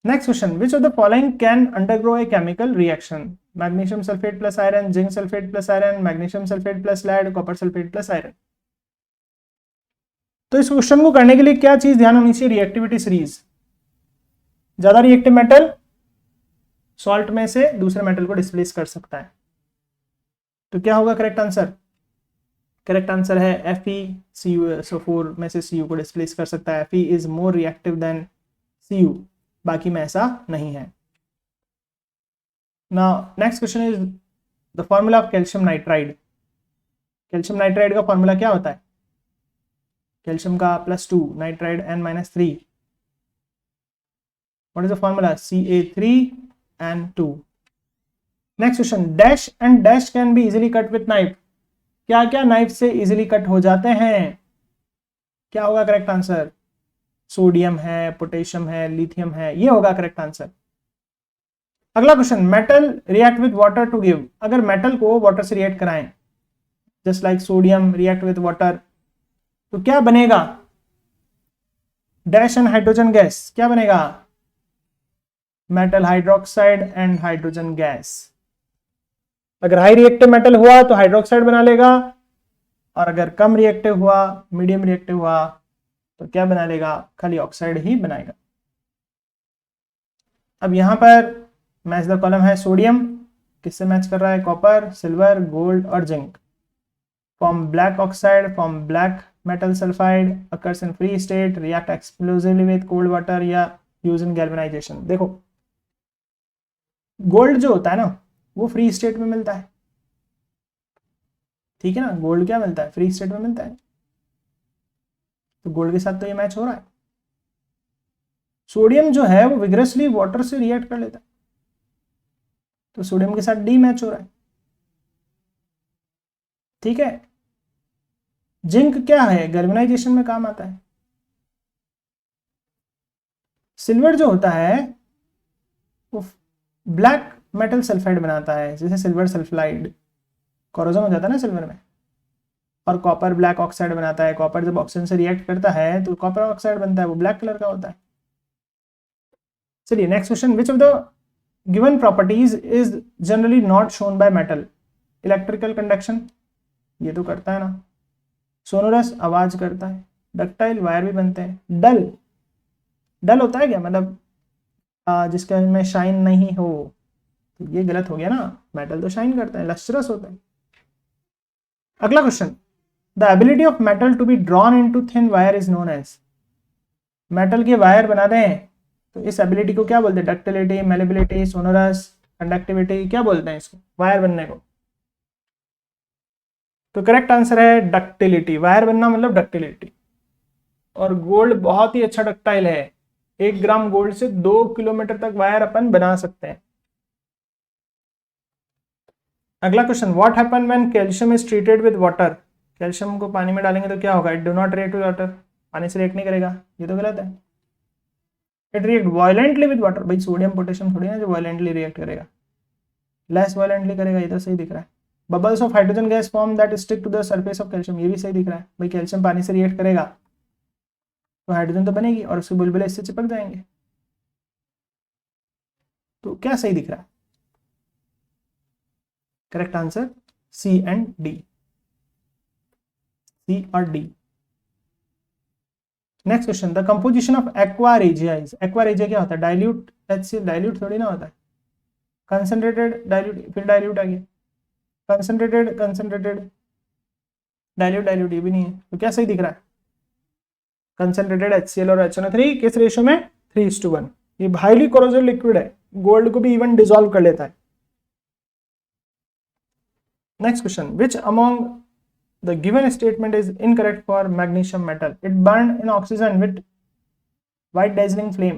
Next question, which of the following can undergo a chemical reaction? Magnesium sulphate plus iron, zinc sulphate plus iron, magnesium sulphate plus lead, copper sulphate plus iron. तो इस question को करने के लिए क्या चीज ध्यान होनी चाहिए? Reactivity series. ज्यादा रिएक्टिव मेटल सॉल्ट में से दूसरे मेटल को डिस्प्लेस कर सकता है, तो क्या होगा करेक्ट आंसर? करेक्ट आंसर है Fe Cu। 4 में से Cu को डिस्प्लेस कर सकता है। Fe is more reactive than Cu, बाकी में ऐसा नहीं है। Now next question is the formula of calcium nitride. Calcium nitride का फॉर्मूला क्या होता है? कैल्शियम का +2, nitride N-3। What is the formula? Ca3N2। Next question, dash and dash can be easily cut with knife. क्या क्या knife से easily cut हो जाते हैं? क्या होगा करेक्ट आंसर? सोडियम है, पोटेशियम है, लिथियम है, ये होगा करेक्ट आंसर। अगला question, metal react with water to give. अगर मेटल को वाटर से रिएक्ट कराएं, just like sodium react with water, तो क्या बनेगा? डैश एंड हाइड्रोजन गैस, क्या बनेगा? Metal hydroxide and hydrogen gas. अगर हाई रिएक्टिव मेटल हुआ तो हाइड्रोक्साइड बना लेगा, और अगर कम रिएक्टिव हुआ, मीडियम रिएक्टिव हुआ, तो क्या बना लेगा? खाली ऑक्साइड ही बनाएगा। अब यहां पर मैच द कॉलम है सोडियम, किससे मैच कर रहा है? कॉपर, सिल्वर, गोल्ड और zinc. Form black oxide, form black metal sulphide, occurs in free state, react explosively with cold water, या यूज इन गैल्वेनाइजेशन। देखो, गोल्ड जो होता है ना, वो फ्री स्टेट में मिलता है, ठीक है ना? गोल्ड क्या मिलता है? फ्री स्टेट में मिलता है, तो गोल्ड के साथ तो ये मैच हो रहा है। सोडियम जो है वो विग्रसली वाटर से रिएक्ट कर लेता है, तो सोडियम के साथ डी मैच हो रहा है, ठीक है। जिंक क्या है? गैल्वेनाइजेशन में काम आता है। सिल्वर जो होता है वो ब्लैक मेटल सल्फाइड बनाता है, जैसे सिल्वर सल्फाइड, कोरोजन हो जाता है ना सिल्वर में। और कॉपर ब्लैक ऑक्साइड बनाता है। कॉपर जब ऑक्सीजन से रिएक्ट करता है तो कॉपर ऑक्साइड बनता है, वो ब्लैक कलर का होता है। चलिए next question, which of the given properties is generally not shown by metal? Electrical conduction, ये तो करता है ना। सोनोरस, आवाज करता है। डक्टाइल, वायर भी बनते हैं। डल, डल होता है क्या? मतलब जिसके में शाइन नहीं हो, तो ये गलत हो गया ना। मेटल तो शाइन करता है, लस्ट्रस होता है। अगला question, the ability of metal to be drawn into thin wire is known as. Metal के वायर बना दें तो इस एबिलिटी को क्या बोलते हैं? डक्टिलिटी, मेलेबिलिटी, सोनोरस, कंडक्टिविटी, क्या बोलते हैं इसको, वायर बनने को? तो करेक्ट आंसर है डक्टिलिटी। वायर बनना मतलब डक्टिलिटी। और गोल्ड बहुत ही अच्छा डक्टाइल है। 1 ग्राम गोल्ड से 2 किलोमीटर तक वायर अपन बना सकते हैं। अगला question, what happen when calcium is treated with water. Calcium को पानी में डालेंगे तो क्या होगा? It do not react with water, पानी से रिएक्ट नहीं करेगा, ये तो गलत है। It react violently with water. भाई सोडियम पोटेशियम थोड़ी ना जो वायलेंटली रिएक्ट करेगा, लेस वायलेंटली करेगा, ये तो सही दिख रहा है। Bubbles of hydrogen gas form that stick to the surface of calcium, ये भी सही दिख रहा है। भाई कैल्शियम पानी से रिएक्ट करेगा तो हाइड्रोजन तो बनेगी और उसके बुलबुले इससे चिपक जाएंगे, तो क्या सही दिख रहा है? Correct answer C and D, C और D. Next question, the composition of aqua regia is. Aqua regia क्या होता है? डाइल्यूट HCl, डाइल्यूट थोड़ी ना होता है। कंसंट्रेटेड, डाइल्यूट, फिर डाइल्यूट आ गया। कंसंट्रेटेड, कंसंट्रेटेड, डाइल्यूट, डाइल्यूट, ये भी नहीं है, तो क्या सही दिख रहा है? कंसंट्रेटेड HCl और HNO3 किस रेशियो में? 3:1। ये हाईली कोरोसिव लिक्विड है, गोल्ड को भी इवन डिसॉल्व कर लेता है। Next question, which among the given statement is incorrect for magnesium metal? It burned in oxygen with white dazzling flame.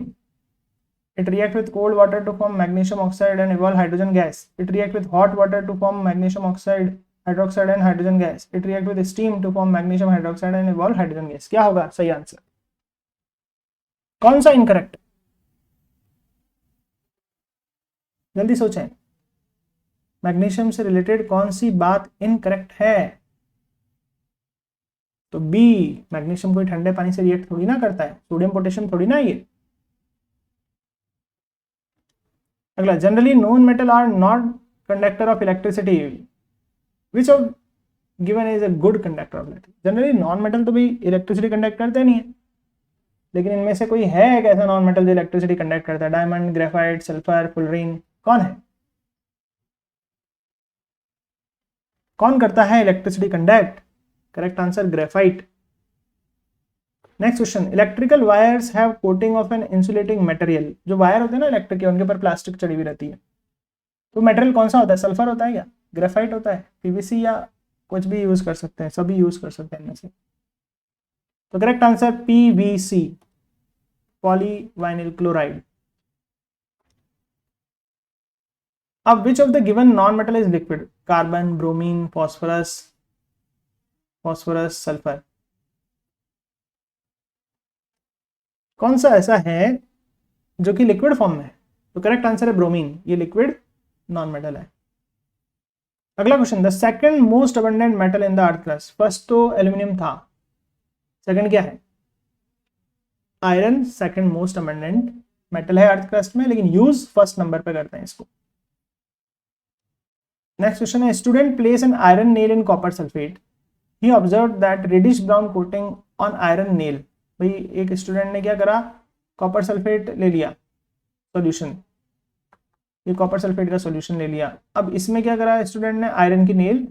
It reacts with cold water to form magnesium oxide and evolve hydrogen gas. It reacts with hot water to form magnesium oxide, hydroxide and hydrogen gas. It reacts with steam to form magnesium hydroxide and evolve hydrogen gas. क्या होगा सही answer? कौन सा incorrect? जल्दी सोचें, magnesium से related कौन सी बात इनकरेक्ट है? तो बी, मैग्नीशियम कोई ठंडे पानी से रिएक्ट थोड़ी ना करता है, सोडियम पोटेशियम थोड़ी ना ये। अगला, generally non metal are not conductor of electricity, which of given is a good conductor of electricity. Generally non metal तो भी इलेक्ट्रिसिटी कंडक्ट करते नहीं है, लेकिन इनमें से कोई है एक ऐसा नॉन मेटल जो इलेक्ट्रिसिटी कंडक्ट करता है? डायमंड, ग्रेफाइट, सल्फर, फुलरीन, कौन है? कौन करता है electricity conduct? Correct answer graphite. Next question, electrical wires have coating of an insulating material. जो वायर होते हैं ना इलेक्ट्रिक के, उनके ऊपर प्लास्टिक चढ़ी हुई रहती है, तो मटेरियल कौन सा होता है? सल्फर होता है या ग्रेफाइट होता है, पीवीसी, या कुछ भी यूज कर सकते हैं, सभी यूज कर सकते हैं इनमें से। तो करेक्ट आंसर पीवीसी, पॉलीवाइनिल क्लोराइड। अब विच of the given non metal is liquid? Carbon, bromine, phosphorus, sulphur. कौन सा ऐसा है जो कि लिक्विड फॉर्म में है? तो करेक्ट आंसर है ब्रोमीन, ये लिक्विड नॉन मेटल है। अगला question, the second most abundant metal in the earth crust. First तो एल्यूमिनियम था, सेकंड क्या है? Iron second most abundant metal है अर्थ क्रस्ट में, लेकिन यूज फर्स्ट नंबर पे करते हैं इसको। नेक्स्ट क्वेश्चन है, student place an iron nail in copper sulphate, he observe that reddish brown coating on iron nail. भाई एक स्टूडेंट ने क्या करा, कॉपर सल्फेट ले लिया सॉल्यूशन, ये कॉपर सल्फेट का सॉल्यूशन ले लिया। अब इसमें क्या करा स्टूडेंट ने, आयरन की नेल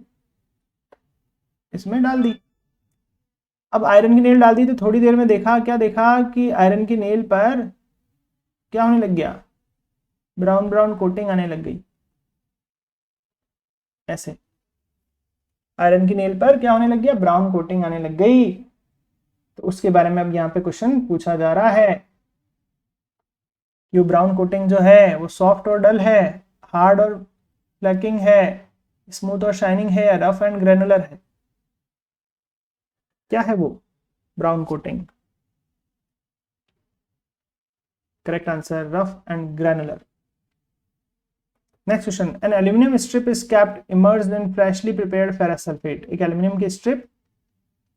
इसमें डाल दी। अब आयरन की नेल डाल दी तो थोड़ी देर में देखा, क्या देखा कि आयरन की नेल पर क्या होने लग गया, ब्राउन ब्राउन कोटिंग आने लग गई। ऐसे आयरन की नेल पर क्या होने लग गया, ब्राउन कोटिंग आने लग गई। तो उसके बारे में अब यहाँ पे क्वेश्चन पूछा जा रहा है कि ब्राउन कोटिंग जो है वो सॉफ्ट और डल है, हार्ड और फ्लैकिंग है, स्मूथ और शाइनिंग है, या रफ एंड ग्रेनुलर है? क्या है वो brown coating? Correct answer rough and granular. Next question, an aluminium strip is kept emerged in freshly prepared ferrous sulphate. एक एल्यूमिनियम की स्ट्रिप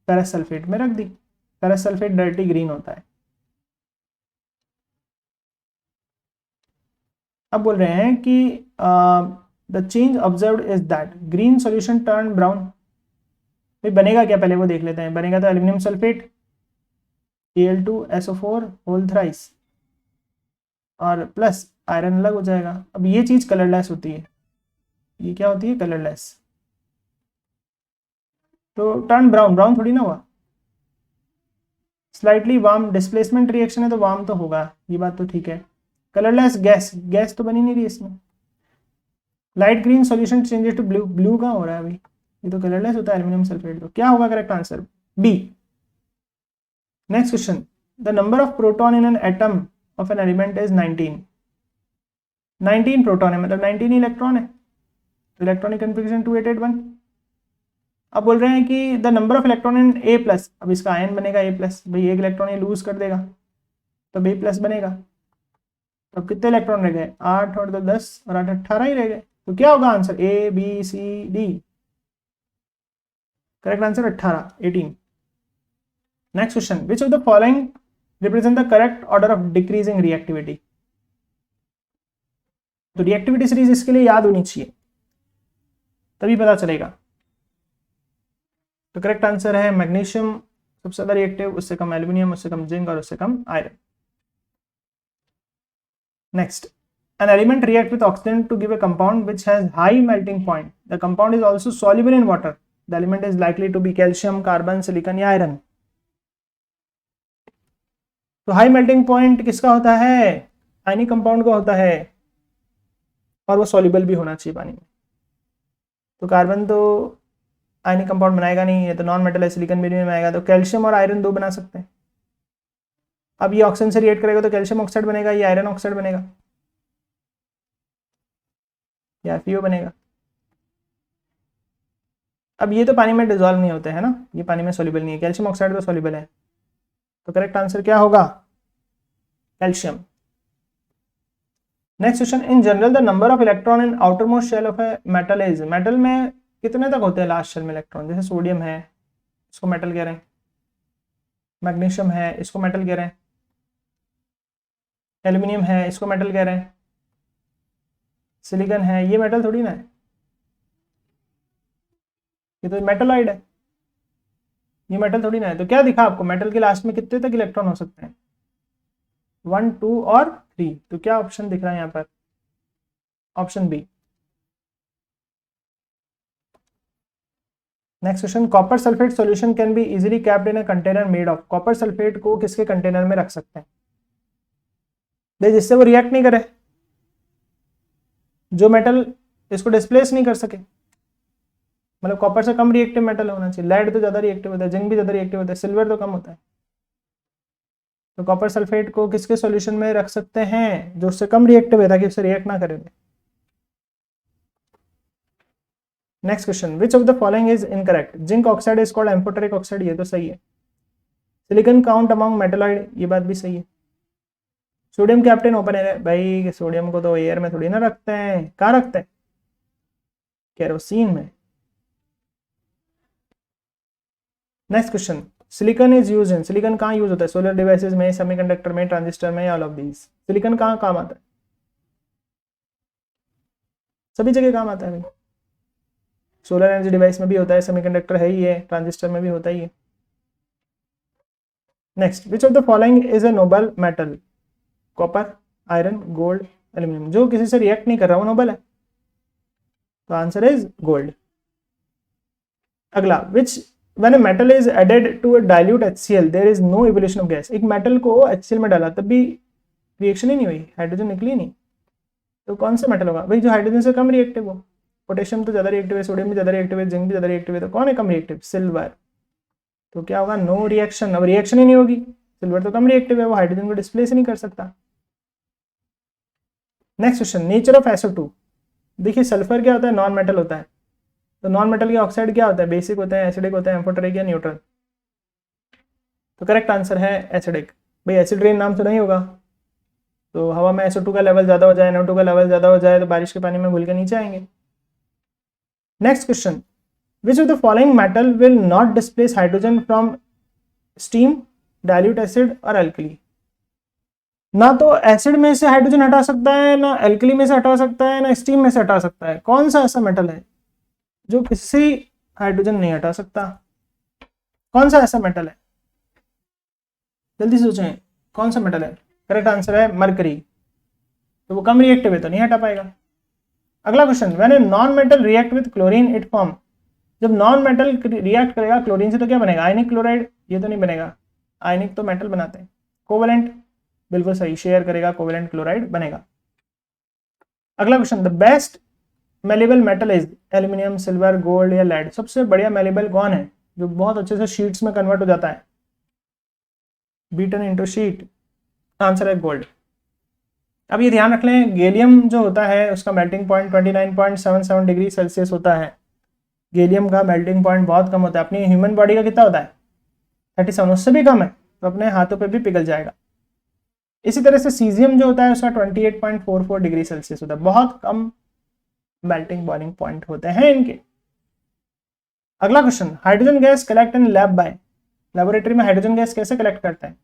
फेरस सल्फेट में रख दी। फेरस सल्फेट डर्टी ग्रीन होता है। अब बोल रहे हैं कि the change observed is that green solution turn brown. भाई बनेगा क्या, पहले वो देख लेते हैं। बनेगा तो aluminium sulphate, Al2SO4 whole thrice, और प्लस आयरन अलग हो जाएगा। अब ये चीज कलरलेस होती है, ये क्या होती है, कलरलेस। तो टर्न ब्राउन, ब्राउन थोड़ी ना हुआ। स्लाइटली वार्म, डिस्प्लेसमेंट रिएक्शन है तो वार्म तो होगा, ये बात तो ठीक है। कलरलेस गैस, गैस तो बनी नहीं रही इसमें। Light green solution changes to blue, blue कहाँ हो रहा है भाई, ये तो कलरलेस होता है एल्यूमिनियम सल्फेट। तो क्या होगा correct answer? B. Next question, the number of proton in an atom of an element is 19। 19 proton है, मतलब 19 इलेक्ट्रॉन है। Electronic configuration 2881। अब बोल रहे हैं कि the number of electron in a plus. अब इसका आयन बनेगा ए प्लस, भाई एक इलेक्ट्रॉन ये लूज कर देगा तो ए प्लस बनेगा। अब कितने इलेक्ट्रॉन रह गए, 8 और 10 और 8 18 ही रह गए। तो क्या होगा answer? A B C D. Correct answer 18, 18। Next question, which of the following represent the correct order of decreasing reactivity. तो रिएक्टिविटी सीरीज इसके लिए याद होनी चाहिए, तभी पता चलेगा। तो करेक्ट आंसर है मैग्नीशियम सबसे ज्यादा रिएक्टिव, उससे कम एल्यूमिनियम, उससे कम जिंक और उससे कम iron. Next, an element react with oxygen to give a compound which has high melting point. The compound is also soluble in water. The element is likely to be calcium, carbon, silicon या iron. तो high melting point किसका होता है? Ionic compound का होता है, और वो सॉल्युबल भी होना चाहिए पानी में। तो कार्बन तो आयनिक कंपाउंड बनाएगा नहीं, ये तो नॉन मेटल है, सिलिकॉन भी नहीं बनाएगा। तो कैल्शियम और आयरन दो बना सकते हैं। अब ये ऑक्सीजन से रिएक्ट करेगा तो कैल्शियम ऑक्साइड बनेगा, ये आयरन ऑक्साइड बनेगा, या FeO बनेगा। अब ये तो पानी में डिजोल्व नहीं होते हैं ना, ये पानी में सॉल्युबल नहीं है। कैल्शियम ऑक्साइड तो सॉल्युबल है, तो करेक्ट आंसर क्या होगा? Calcium. Next question, in general the number of electron in outer most shell of a metal is. Metal में कितने तक होते हैं लास्ट शेल में इलेक्ट्रॉन? जैसे सोडियम है, इसको मेटल कह रहे हैं। मैग्नीशियम है, इसको मेटल कह रहे हैं। एल्यूमिनियम है, इसको मेटल कह रहे हैं। सिलिकॉन है, ये मेटल थोड़ी ना है, ये तो मेटलॉइड है, ये मेटल थोड़ी ना है। तो क्या दिखा आपको, मेटल के लास्ट में कितने तक इलेक्ट्रॉन हो सकते हैं? 1 2 और 3। तो क्या ऑप्शन दिख रहा है यहाँ पर? Option B. Next question, copper sulphate solution can be easily kept in a container made of. Copper sulphate को किसके कंटेनर में रख सकते हैं जिससे वो रिएक्ट नहीं करे, जो मेटल इसको डिस्प्लेस नहीं कर सके, मतलब कॉपर से कम रिएक्टिव मेटल होना चाहिए। लेड तो ज्यादा रिएक्टिव होता है, जिंक भी ज्यादा रिएक्टिव होता है, सिल्वर तो कम होता है। तो कॉपर सल्फेट को किसके सॉल्यूशन में रख सकते हैं, जो उससे कम रिएक्टिव है, ताकि उससे रिएक्ट ना करे। Next question, which of the following is incorrect. Zinc oxide is called amphoteric oxide, ये तो सही है। सिलिकॉन काउंट अमंग मेटलॉइड, ये बात भी सही है। सोडियम कैप्टन ओपन एयर, भाई सोडियम को तो एयर में थोड़ी ना रखते हैं, कहाँ रखते हैं, केरोसिन में। Next question, silicon is use in. Silicon कहाँ यूज होता है, सोलर डिवाइसेस में, सेमीकंडक्टर में, ट्रांजिस्टर में, ऑल ऑफ दीज। सिलिकॉन कहाँ काम आता है, सभी जगह काम आता है भाई। सोलर एनर्जी डिवाइस में भी होता है, सेमीकंडक्टर है ही है, ट्रांजिस्टर में भी होता ही है। Next, which of the following is a Nobel metal. Copper, iron, gold, aluminium. जो किसी से रिएक्ट नहीं कर रहा वो नोबल है, तो आंसर इज गोल्ड। अगला, which when a metal is added to a dilute HCl there is no evolution of gas. एक मेटल को HCl में डाला तब भी रिएक्शन ही नहीं हुई, हाइड्रोजन निकली नहीं, तो कौन सा मेटल होगा भाई, जो हाइड्रोजन से कम रिएक्टिव हो। पोटेशियम तो ज्यादा रिएक्टिव है, सोडियम भी ज्यादा रिएक्टिव है, जिंक भी ज्यादा रिएक्टिव है, तो कौन है कम रिएक्टिव, सिल्वर। तो क्या होगा, नो रिएक्शन। अब रिएक्शन ही नहीं होगी, सिल्वर तो कम रिएक्टिव है, वो हाइड्रोजन को डिस्प्लेस ही नहीं कर सकता। Next question, nature of SO2। देखिए सल्फर क्या होता है, नॉन मेटल होता है, तो नॉन मेटल के ऑक्साइड क्या होता है, बेसिक होता है, एसिडिक होता है, एम्फोटेरिक या न्यूट्रल। तो करेक्ट आंसर है एसिडिक। भाई एसिड रेन नाम सुना ही होगा, तो हवा में SO2 का लेवल ज्यादा हो जाए, NO2 का लेवल ज्यादा हो जाए, तो बारिश के पानी में घुल के नीचे आएंगे। Next question, which of the following metal will not displace hydrogen from steam, dilute acid और एल्कली। ना तो एसिड में से हाइड्रोजन हटा सकता है, ना एल्कली में से हटा सकता है, ना स्टीम में से हटा सकता है। कौन सा ऐसा मेटल है जो किसी हाइड्रोजन नहीं हटा सकता, कौन सा ऐसा मेटल है, जल्दी सोचें कौन सा मेटल है। करेक्ट आंसर है मरकरी, तो वो कम रिएक्टिव है तो नहीं हटा पाएगा। अगला question, when A non metal react with chlorine it form. जब नॉन मेटल रिएक्ट करेगा क्लोरीन से तो क्या बनेगा, आयनिक क्लोराइड, ये तो नहीं बनेगा, आयनिक तो मेटल बनाते हैं। कोवेलेंट, बिल्कुल सही, शेयर करेगा, कोवेलेंट क्लोराइड बनेगा। अगला question, the best malleable metal is aluminium, silver, gold या लेड। सबसे बढ़िया मेलेबल कौन है, जो बहुत अच्छे से शीट्स में कन्वर्ट हो जाता है, बीटन इनटू शीट। आंसर है गोल्ड। अब ये ध्यान रख लें, गैलियम जो होता है उसका मेल्टिंग पॉइंट 29.77 डिग्री सेल्सियस होता है। गैलियम का मेल्टिंग पॉइंट बहुत कम होता है, अपनी ह्यूमन बॉडी का कितना होता है 37, उससे भी कम है, तो अपने हाथों पे भी पिघल जाएगा। इसी तरह से सीजियम जो होता है उसका 28.44 डिग्री सेल्सियस होता है, बहुत कम मेल्टिंग बॉइलिंग पॉइंट होते हैं इनके। अगला क्वेश्चन, hydrogen gas collect in lab by. Laboratory में हाइड्रोजन गैस कैसे कलेक्ट करते हैं,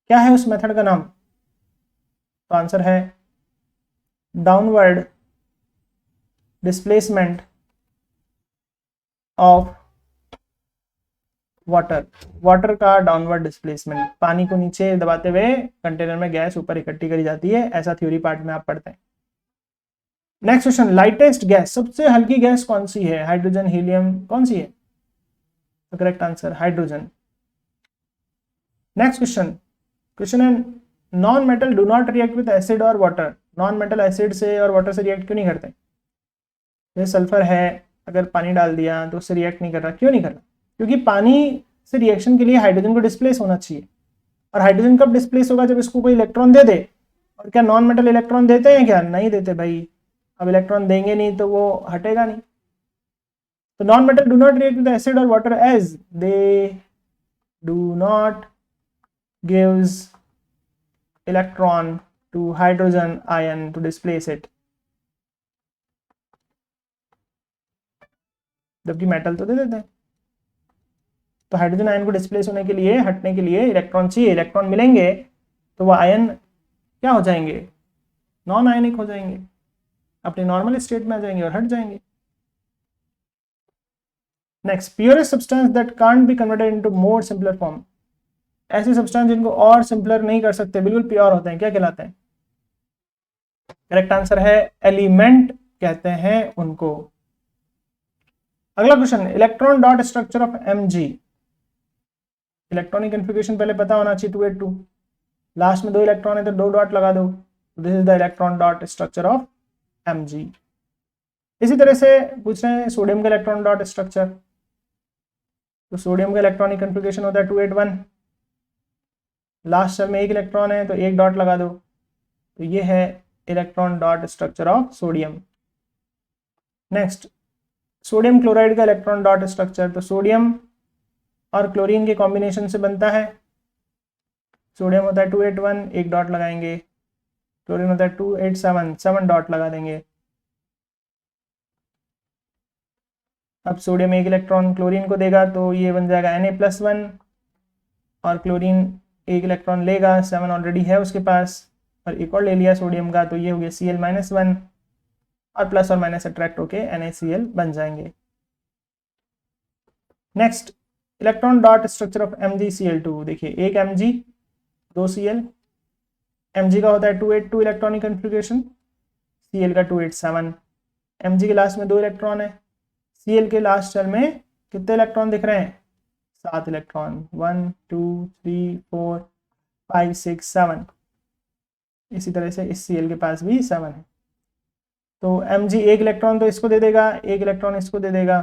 क्या है उस मेथड का नाम। तो आंसर है downward displacement of water. Water का डाउनवर्ड डिस्प्लेसमेंट, पानी को नीचे दबाते हुए कंटेनर में गैस ऊपर इकट्ठी करी जाती है, ऐसा थ्योरी पार्ट में आप पढ़ते हैं। नेक्स्ट क्वेश्चन, लाइटेस्ट गैस, सबसे हल्की गैस कौन सी है, हाइड्रोजन, हीलियम, कौन सी है। तो correct answer hydrogen. Next question, question है non metal do not react with acid और वाटर। नॉन मेटल एसिड से और वाटर से रिएक्ट क्यों नहीं करते। जैसे सल्फर है, अगर पानी डाल दिया तो उससे रिएक्ट नहीं कर रहा, क्यों नहीं कर रहा, क्योंकि पानी से रिएक्शन के लिए हाइड्रोजन को डिस्प्लेस होना चाहिए, और हाइड्रोजन कब डिस्प्लेस होगा, जब इसको कोई इलेक्ट्रॉन दे दे। और क्या नॉन मेटल इलेक्ट्रॉन देते हैं क्या, नहीं देते भाई, अब इलेक्ट्रॉन देंगे नहीं तो वो हटेगा नहीं। तो non metal do not react with acid और water as they do not gives electron to hydrogen ion to displace it. जबकि मेटल तो दे देते हैं। तो हाइड्रोजन आयन को डिस्प्लेस होने के लिए, हटने के लिए इलेक्ट्रॉन चाहिए, इलेक्ट्रॉन मिलेंगे तो वो आयन क्या हो जाएंगे, नॉन आयनिक हो जाएंगे, अपने नॉर्मल स्टेट में आ जाएंगे और हट जाएंगे। Next, purest substance that can't be converted into more simpler form. ऐसे सब्सटेंस जिनको और सिंपलर नहीं कर सकते, बिल्कुल प्योर होते हैं, क्या कहलाते हैं। करेक्ट आंसर है एलिमेंट कहते हैं उनको। अगला question, electron dot structure of Mg। Electronic configuration पहले पता होना चाहिए, 282, लास्ट में 2 इलेक्ट्रॉन है तो 2 डॉट लगा दो, this is the electron dot structure of Mg। इसी तरह से पूछ रहे हैं सोडियम का इलेक्ट्रॉन डॉट स्ट्रक्चर। तो सोडियम का इलेक्ट्रॉनिक कन्फिग्रेशन होता है 281, लास्ट शेल में 1 इलेक्ट्रॉन है तो 1 डॉट लगा दो, तो ये है electron dot structure of sodium. Next, sodium chloride का इलेक्ट्रॉन डॉट स्ट्रक्चर। तो सोडियम और क्लोरीन के कॉम्बिनेशन से बनता है। सोडियम होता है 281, 1 डॉट लगाएंगे, क्लोरीन होता है 287, 7 डॉट लगा देंगे। अब सोडियम 1 इलेक्ट्रॉन क्लोरीन को देगा तो ये बन जाएगा Na+1, और क्लोरीन 1 इलेक्ट्रॉन लेगा, 7 ऑलरेडी है उसके पास, और एक और ले लिया सोडियम का, तो ये हो गया Cl-1, और प्लस और माइनस अट्रैक्ट होके NaCl बन जाएंगे। Next, electron dot structure of MgCl2। देखिए 1 Mg 2 Cl, Mg का होता है 282 इलेक्ट्रॉनिक कन्फिग्रेशन, Cl का 287, Mg के लास्ट में 2 इलेक्ट्रॉन है, Cl के लास्ट शेल में कितने इलेक्ट्रॉन दिख रहे हैं, 7 इलेक्ट्रॉन, 1 2 3 4 5 6 7। इसी तरह से इस Cl के पास भी 7 है। तो Mg 1 इलेक्ट्रॉन तो इसको दे देगा, 1 इलेक्ट्रॉन इसको दे देगा,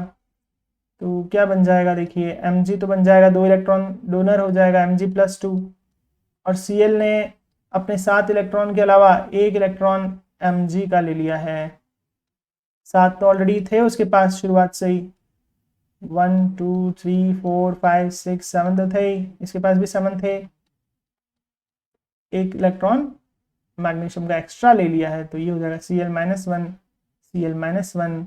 तो क्या बन जाएगा, देखिए Mg तो बन जाएगा 2 इलेक्ट्रॉन डोनर हो जाएगा Mg+2, और Cl ने अपने 7 इलेक्ट्रॉन के अलावा 1 इलेक्ट्रॉन Mg का ले लिया है। 7 तो ऑलरेडी थे उसके पास शुरुआत से ही, 1 2 3 4 5 6 7 तो थे ही, इसके पास भी 7 थे, 1 इलेक्ट्रॉन मैग्नीशियम का एक्स्ट्रा ले लिया है, तो ये हो जाएगा Cl-1 Cl-1,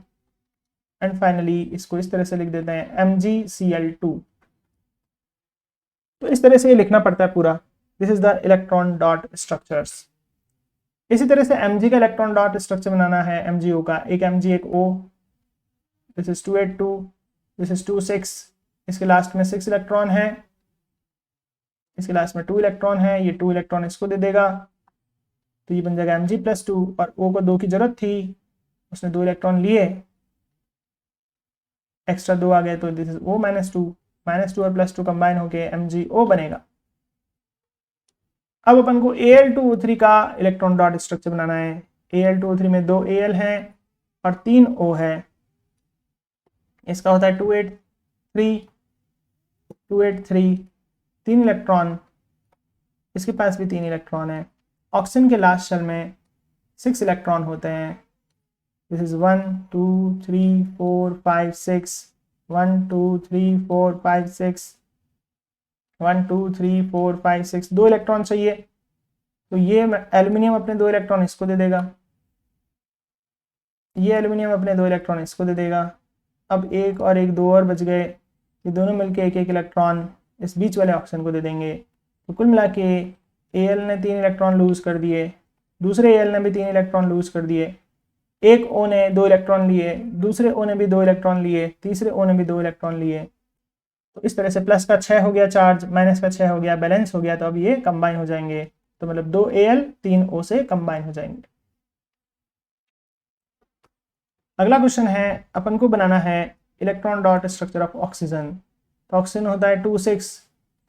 एंड फाइनली इसको इस तरह से लिख देते हैं MgCl2। तो इस तरह से ये लिखना पड़ता है पूरा, this is the electron dot structures. इसी तरह से Mg का इलेक्ट्रॉन डॉट स्ट्रक्चर बनाना है MgO का, एक Mg एक O, this is 282, this is 26, इसके लास्ट में 6 इलेक्ट्रॉन है, इसके लास्ट में 2 इलेक्ट्रॉन है, ये 2 इलेक्ट्रॉन इसको दे देगा, तो ये बन जाएगा Mg+2, और O को 2 की जरूरत थी, उसने 2 इलेक्ट्रॉन लिए, एक्स्ट्रा 2 आ गए, तो दिस इज O-2, -2 और +2 कंबाइन होके MgO बनेगा। अब अपन को Al2O3 का इलेक्ट्रॉन डॉट स्ट्रक्चर बनाना है। Al2O3 में 2 Al हैं और 3 O है। इसका होता है 283, 3 इलेक्ट्रॉन, इसके पास भी 3 इलेक्ट्रॉन है। ऑक्सीजन के लास्ट शेल में 6 इलेक्ट्रॉन होते हैं, दिस इज 1 2 3 4 5 6, 1 2 3 4 5 6, 1 2 3 4 5 6, 2 इलेक्ट्रॉन चाहिए, तो ये एल्यूमिनियम अपने 2 इलेक्ट्रॉन इसको दे देगा, ये एल्यूमिनियम अपने 2 इलेक्ट्रॉन इसको दे देगा। अब 1 और 1 2 और बच गए, ये दोनों मिलके 1 इलेक्ट्रॉन इस बीच वाले ऑक्सीजन को दे देंगे। तो कुल मिला के Al ने 3 इलेक्ट्रॉन लूज कर दिए, दूसरे Al ने भी 3 इलेक्ट्रॉन लूज कर दिए, एक O ने 2 इलेक्ट्रॉन लिए, दूसरे O ने भी 2 इलेक्ट्रॉन लिए, तीसरे O ने भी 2 इलेक्ट्रॉन लिए। तो इस तरह से प्लस का 6 हो गया चार्ज, माइनस का 6 हो गया, बैलेंस हो गया, तो अब ये कंबाइन हो जाएंगे, तो मतलब 2 Al 3 O से कंबाइन हो जाएंगे। अगला क्वेश्चन है, अपन को बनाना है electron dot structure of oxygen. तो ऑक्सीजन होता है 2 6,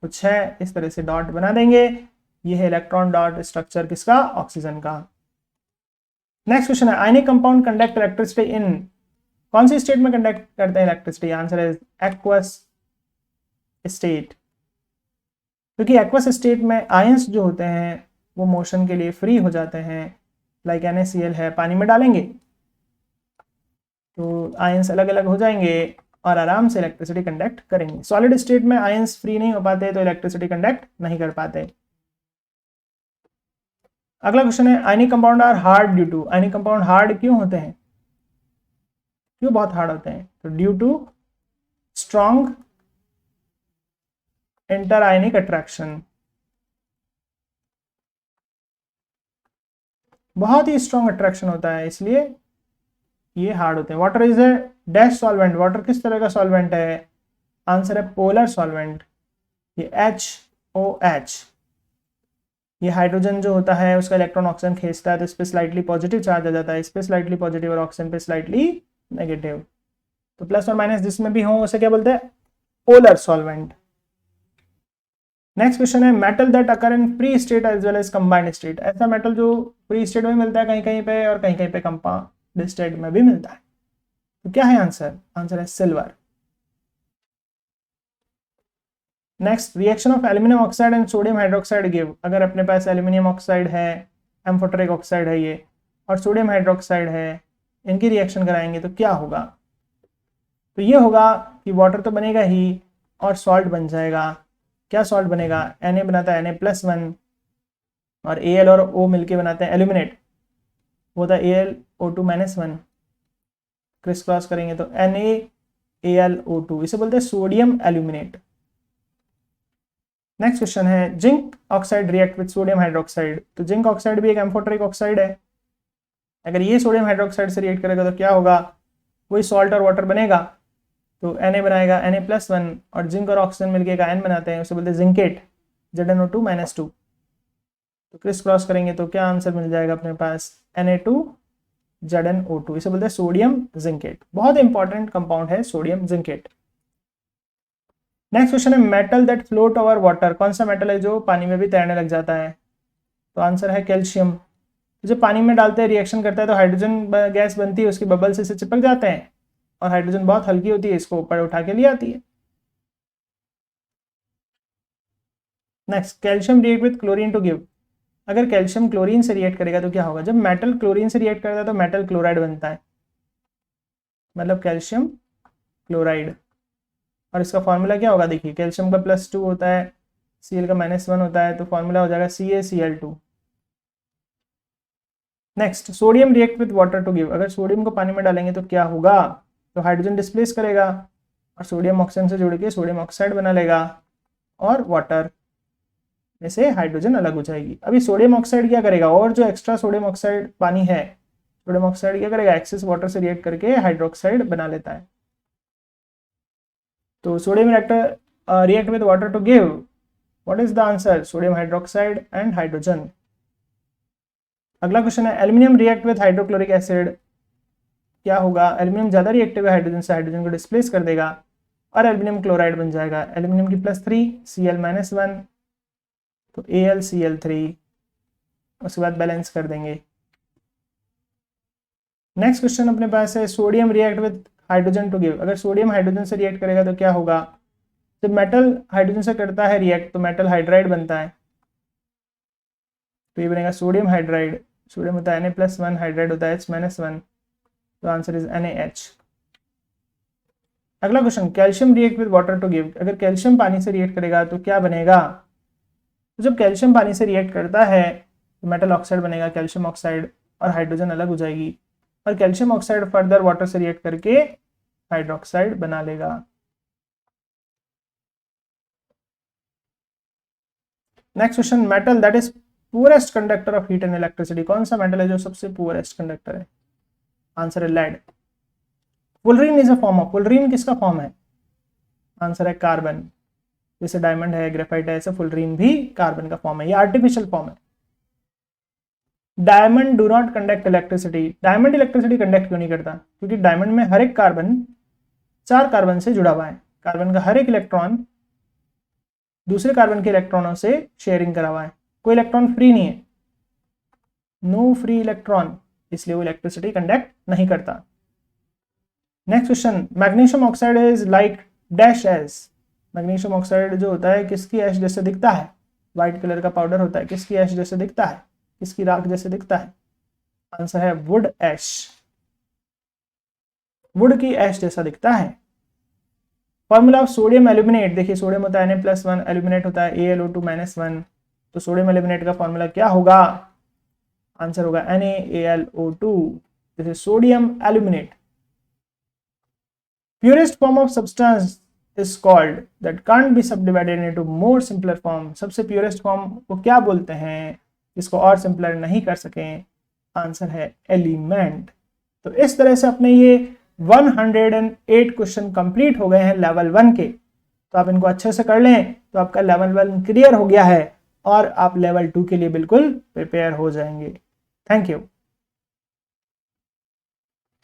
तो 6 इस तरह से डॉट बना देंगे, ये है इलेक्ट्रॉन डॉट स्ट्रक्चर किसका, ऑक्सीजन का। नेक्स्ट क्वेश्चन है, आयनिक कंपाउंड कंडक्ट इलेक्ट्रिसिटी इन, कौन सी स्टेट में कंडक्ट करते हैं इलेक्ट्रिसिटी, आंसर है एक्वस स्टेट। क्योंकि एक्वस स्टेट में आयंस जो होते हैं वो मोशन के लिए फ्री हो जाते हैं, लाइक NaCl है, पानी में डालेंगे तो आयंस अलग अलग हो जाएंगे और आराम से इलेक्ट्रिसिटी कंडक्ट करेंगे। सॉलिड स्टेट में आयंस फ्री नहीं हो पाते तो इलेक्ट्रिसिटी कंडक्ट नहीं कर पाते। अगला क्वेश्चन है, ionic compound are hard due to, ionic compound hard क्यों होते हैं, क्यों बहुत हार्ड होते हैं, तो due to strong inter ionic attraction, बहुत ही स्ट्रॉन्ग अट्रैक्शन होता है इसलिए ये हार्ड होते हैं। Water is a dash solvent, water किस तरह का सॉल्वेंट है, आंसर है पोलर सॉल्वेंट, ये HOH, ये हाइड्रोजन जो होता है उसका इलेक्ट्रॉन ऑक्सीजन खींचता है तो इस पर स्लाइटली पॉजिटिव चार्ज आ जाता है, इस पर स्लाइटली पॉजिटिव और ऑक्सीजन पे स्लाइटली नेगेटिव। तो प्लस और माइनस जिसमें भी हो उसे क्या बोलते हैं, पोलर सॉल्वेंट। नेक्स्ट क्वेश्चन है metal that occur in free state as well as combined state. ऐसा मेटल जो फ्री स्टेट में मिलता है कहीं कहीं पे और कहीं कहीं पे कंपाउंड स्टेट में भी मिलता है। तो क्या है आंसर, आंसर है silver. Next, reaction of aluminium oxide and sodium hydroxide give. अगर अपने पास एल्यूमिनियम ऑक्साइड है, एम्फोटेरिक ऑक्साइड है ये, और सोडियम हाइड्रोक्साइड है, इनकी रिएक्शन कराएंगे तो क्या होगा। तो ये होगा कि वाटर तो बनेगा ही और सॉल्ट बन जाएगा। क्या सॉल्ट बनेगा, Na बनाता है Na+1 और Al और O मिलके बनाते हैं एल्यूमिनेट, वो होता है AlO2-1। क्रिस क्रॉस करेंगे तो NaAlO2, इसे बोलते हैं सोडियम एल्यूमिनेट। नेक्स्ट क्वेश्चन है zinc oxide react with sodium hydroxide. तो जिंक ऑक्साइड भी एक एम्फोटेरिक ऑक्साइड है। अगर ये सोडियम हाइड्रोक्साइड से रिएक्ट करेगा तो क्या होगा, वही सॉल्ट और वाटर बनेगा। तो Na बनाएगा Na+1 और जिंक और ऑक्सीजन मिलके का N बनाते हैं, उसे बोलते हैं जिंकेट, ZnO2-2। तो क्रिस क्रॉस करेंगे तो क्या आंसर मिल जाएगा अपने पास, Na2ZnO2, इसे बोलते हैं सोडियम जिंकेट। बहुत इंपॉर्टेंट कंपाउंड है सोडियम जिंकेट। नेक्स्ट क्वेश्चन है metal that float over water. कौन सा मेटल है जो पानी में भी तैरने लग जाता है। तो आंसर है कैल्शियम। जब पानी में डालते हैं रिएक्शन करता है तो हाइड्रोजन गैस बनती है, उसके बबल्स इसे चिपक जाते हैं और हाइड्रोजन बहुत हल्की होती है, इसको ऊपर उठा के ले आती है। Next, calcium react with chlorine to give. अगर कैल्शियम क्लोरीन से रिएक्ट करेगा तो क्या होगा, जब मेटल क्लोरीन से रिएक्ट करता है तो मेटल क्लोराइड बनता है, मतलब कैल्शियम क्लोराइड। और इसका फॉर्मूला क्या होगा, देखिए कैल्शियम का +2 होता है, Cl का -1 होता है, तो फॉर्मूला हो जाएगा CaCl2। Next, sodium react with water to give. अगर सोडियम को पानी में डालेंगे तो क्या होगा, तो हाइड्रोजन डिस्प्लेस करेगा और सोडियम ऑक्सीजन से जुड़ के सोडियम ऑक्साइड बना लेगा और वाटर में से हाइड्रोजन अलग हो जाएगी। अभी सोडियम ऑक्साइड क्या करेगा, और जो एक्स्ट्रा सोडियम ऑक्साइड पानी है, सोडियम ऑक्साइड क्या करेगा, एक्सेस वाटर से रिएक्ट करके हाइड्रोक्साइड बना लेता है। तो sodium react with water to give, what is the answer, sodium hydroxide and hydrogen. अगला क्वेश्चन है aluminium react with hydrochloric acid. क्या होगा, एल्यूमिनियम ज्यादा रिएक्टिव है हाइड्रोजन से, हाइड्रोजन को डिस्प्लेस कर देगा और एल्यूमिनियम क्लोराइड बन जाएगा। एल्यूमिनियम की +3 Cl-1, तो AlCl3, उसके बाद बैलेंस कर देंगे। नेक्स्ट क्वेश्चन अपने पास है sodium react with hydrogen to give. अगर सोडियम हाइड्रोजन से रिएक्ट करेगा तो क्या होगा, जब मेटल हाइड्रोजन से करता है रिएक्ट तो मेटल हाइड्राइड बनता है, तो ये बनेगा सोडियम हाइड्राइड। सोडियम होता है Na+1, हाइड्राइड होता है H-1, तो आंसर इज NaH। अगला question, calcium react with water to give. अगर कैल्शियम पानी से रिएक्ट करेगा तो क्या बनेगा, तो जब कैल्शियम पानी से रिएक्ट करता है तो मेटल ऑक्साइड बनेगा कैल्शियम ऑक्साइड और हाइड्रोजन अलग हो जाएगी और कैल्शियम ऑक्साइड फर्दर वाटर से रिएक्ट करके हाइड्रोक्साइड बना लेगा। Next question, metal that is poorest conductor of heat and electricity. कौन सा मेटल है जो सबसे पुअरेस्ट कंडक्टर है, आंसर है lead. Fullerene is a form of, fullerene किसका फॉर्म है, आंसर है कार्बन। जैसे डायमंड है, ग्रेफाइट है, ऐसे फुलरीन भी कार्बन का फॉर्म है, ये आर्टिफिशियल फॉर्म है। Diamond do not conduct electricity. Diamond electricity conduct क्यों नहीं करता, क्योंकि डायमंड में हर एक कार्बन 4 कार्बन से जुड़ा हुआ है। कार्बन का हर एक इलेक्ट्रॉन दूसरे कार्बन के इलेक्ट्रॉनों से शेयरिंग करा हुआ है, कोई इलेक्ट्रॉन फ्री नहीं है, नो फ्री इलेक्ट्रॉन, इसलिए वो इलेक्ट्रिसिटी कंडक्ट नहीं करता। Next question, magnesium oxide is like dash as. Magnesium oxide जो होता है किसकी ऐश जैसे दिखता है, व्हाइट कलर का पाउडर होता है, किसकी ऐश जैसे दिखता है, किसकी राख जैसे दिखता है, आंसर है वुड ऐश, वुड की ऐश जैसा दिखता है। फॉर्मूला ऑफ सोडियम एल्यूमिनेट, देखिए सोडियम होता है Na+1, एल्यूमिनेट होता है AlO2-1, तो सोडियम एल्यूमिनेट का फॉर्मूला क्या होगा, आंसर होगा NaAlO2, this is sodium aluminate. Purest form of substance is called that can't be subdivided into more simpler form। सबसे प्योरेस्ट फॉर्म को क्या बोलते हैं, इसको और सिंपलर नहीं कर सकें, आंसर है एलिमेंट। तो इस तरह से अपने ये 108 क्वेश्चन कंप्लीट हो गए हैं लेवल 1 के। तो आप इनको अच्छे से कर लें तो आपका लेवल 1 क्लियर हो गया है और आप लेवल 2 के लिए बिल्कुल प्रिपेयर हो जाएंगे। Thank you.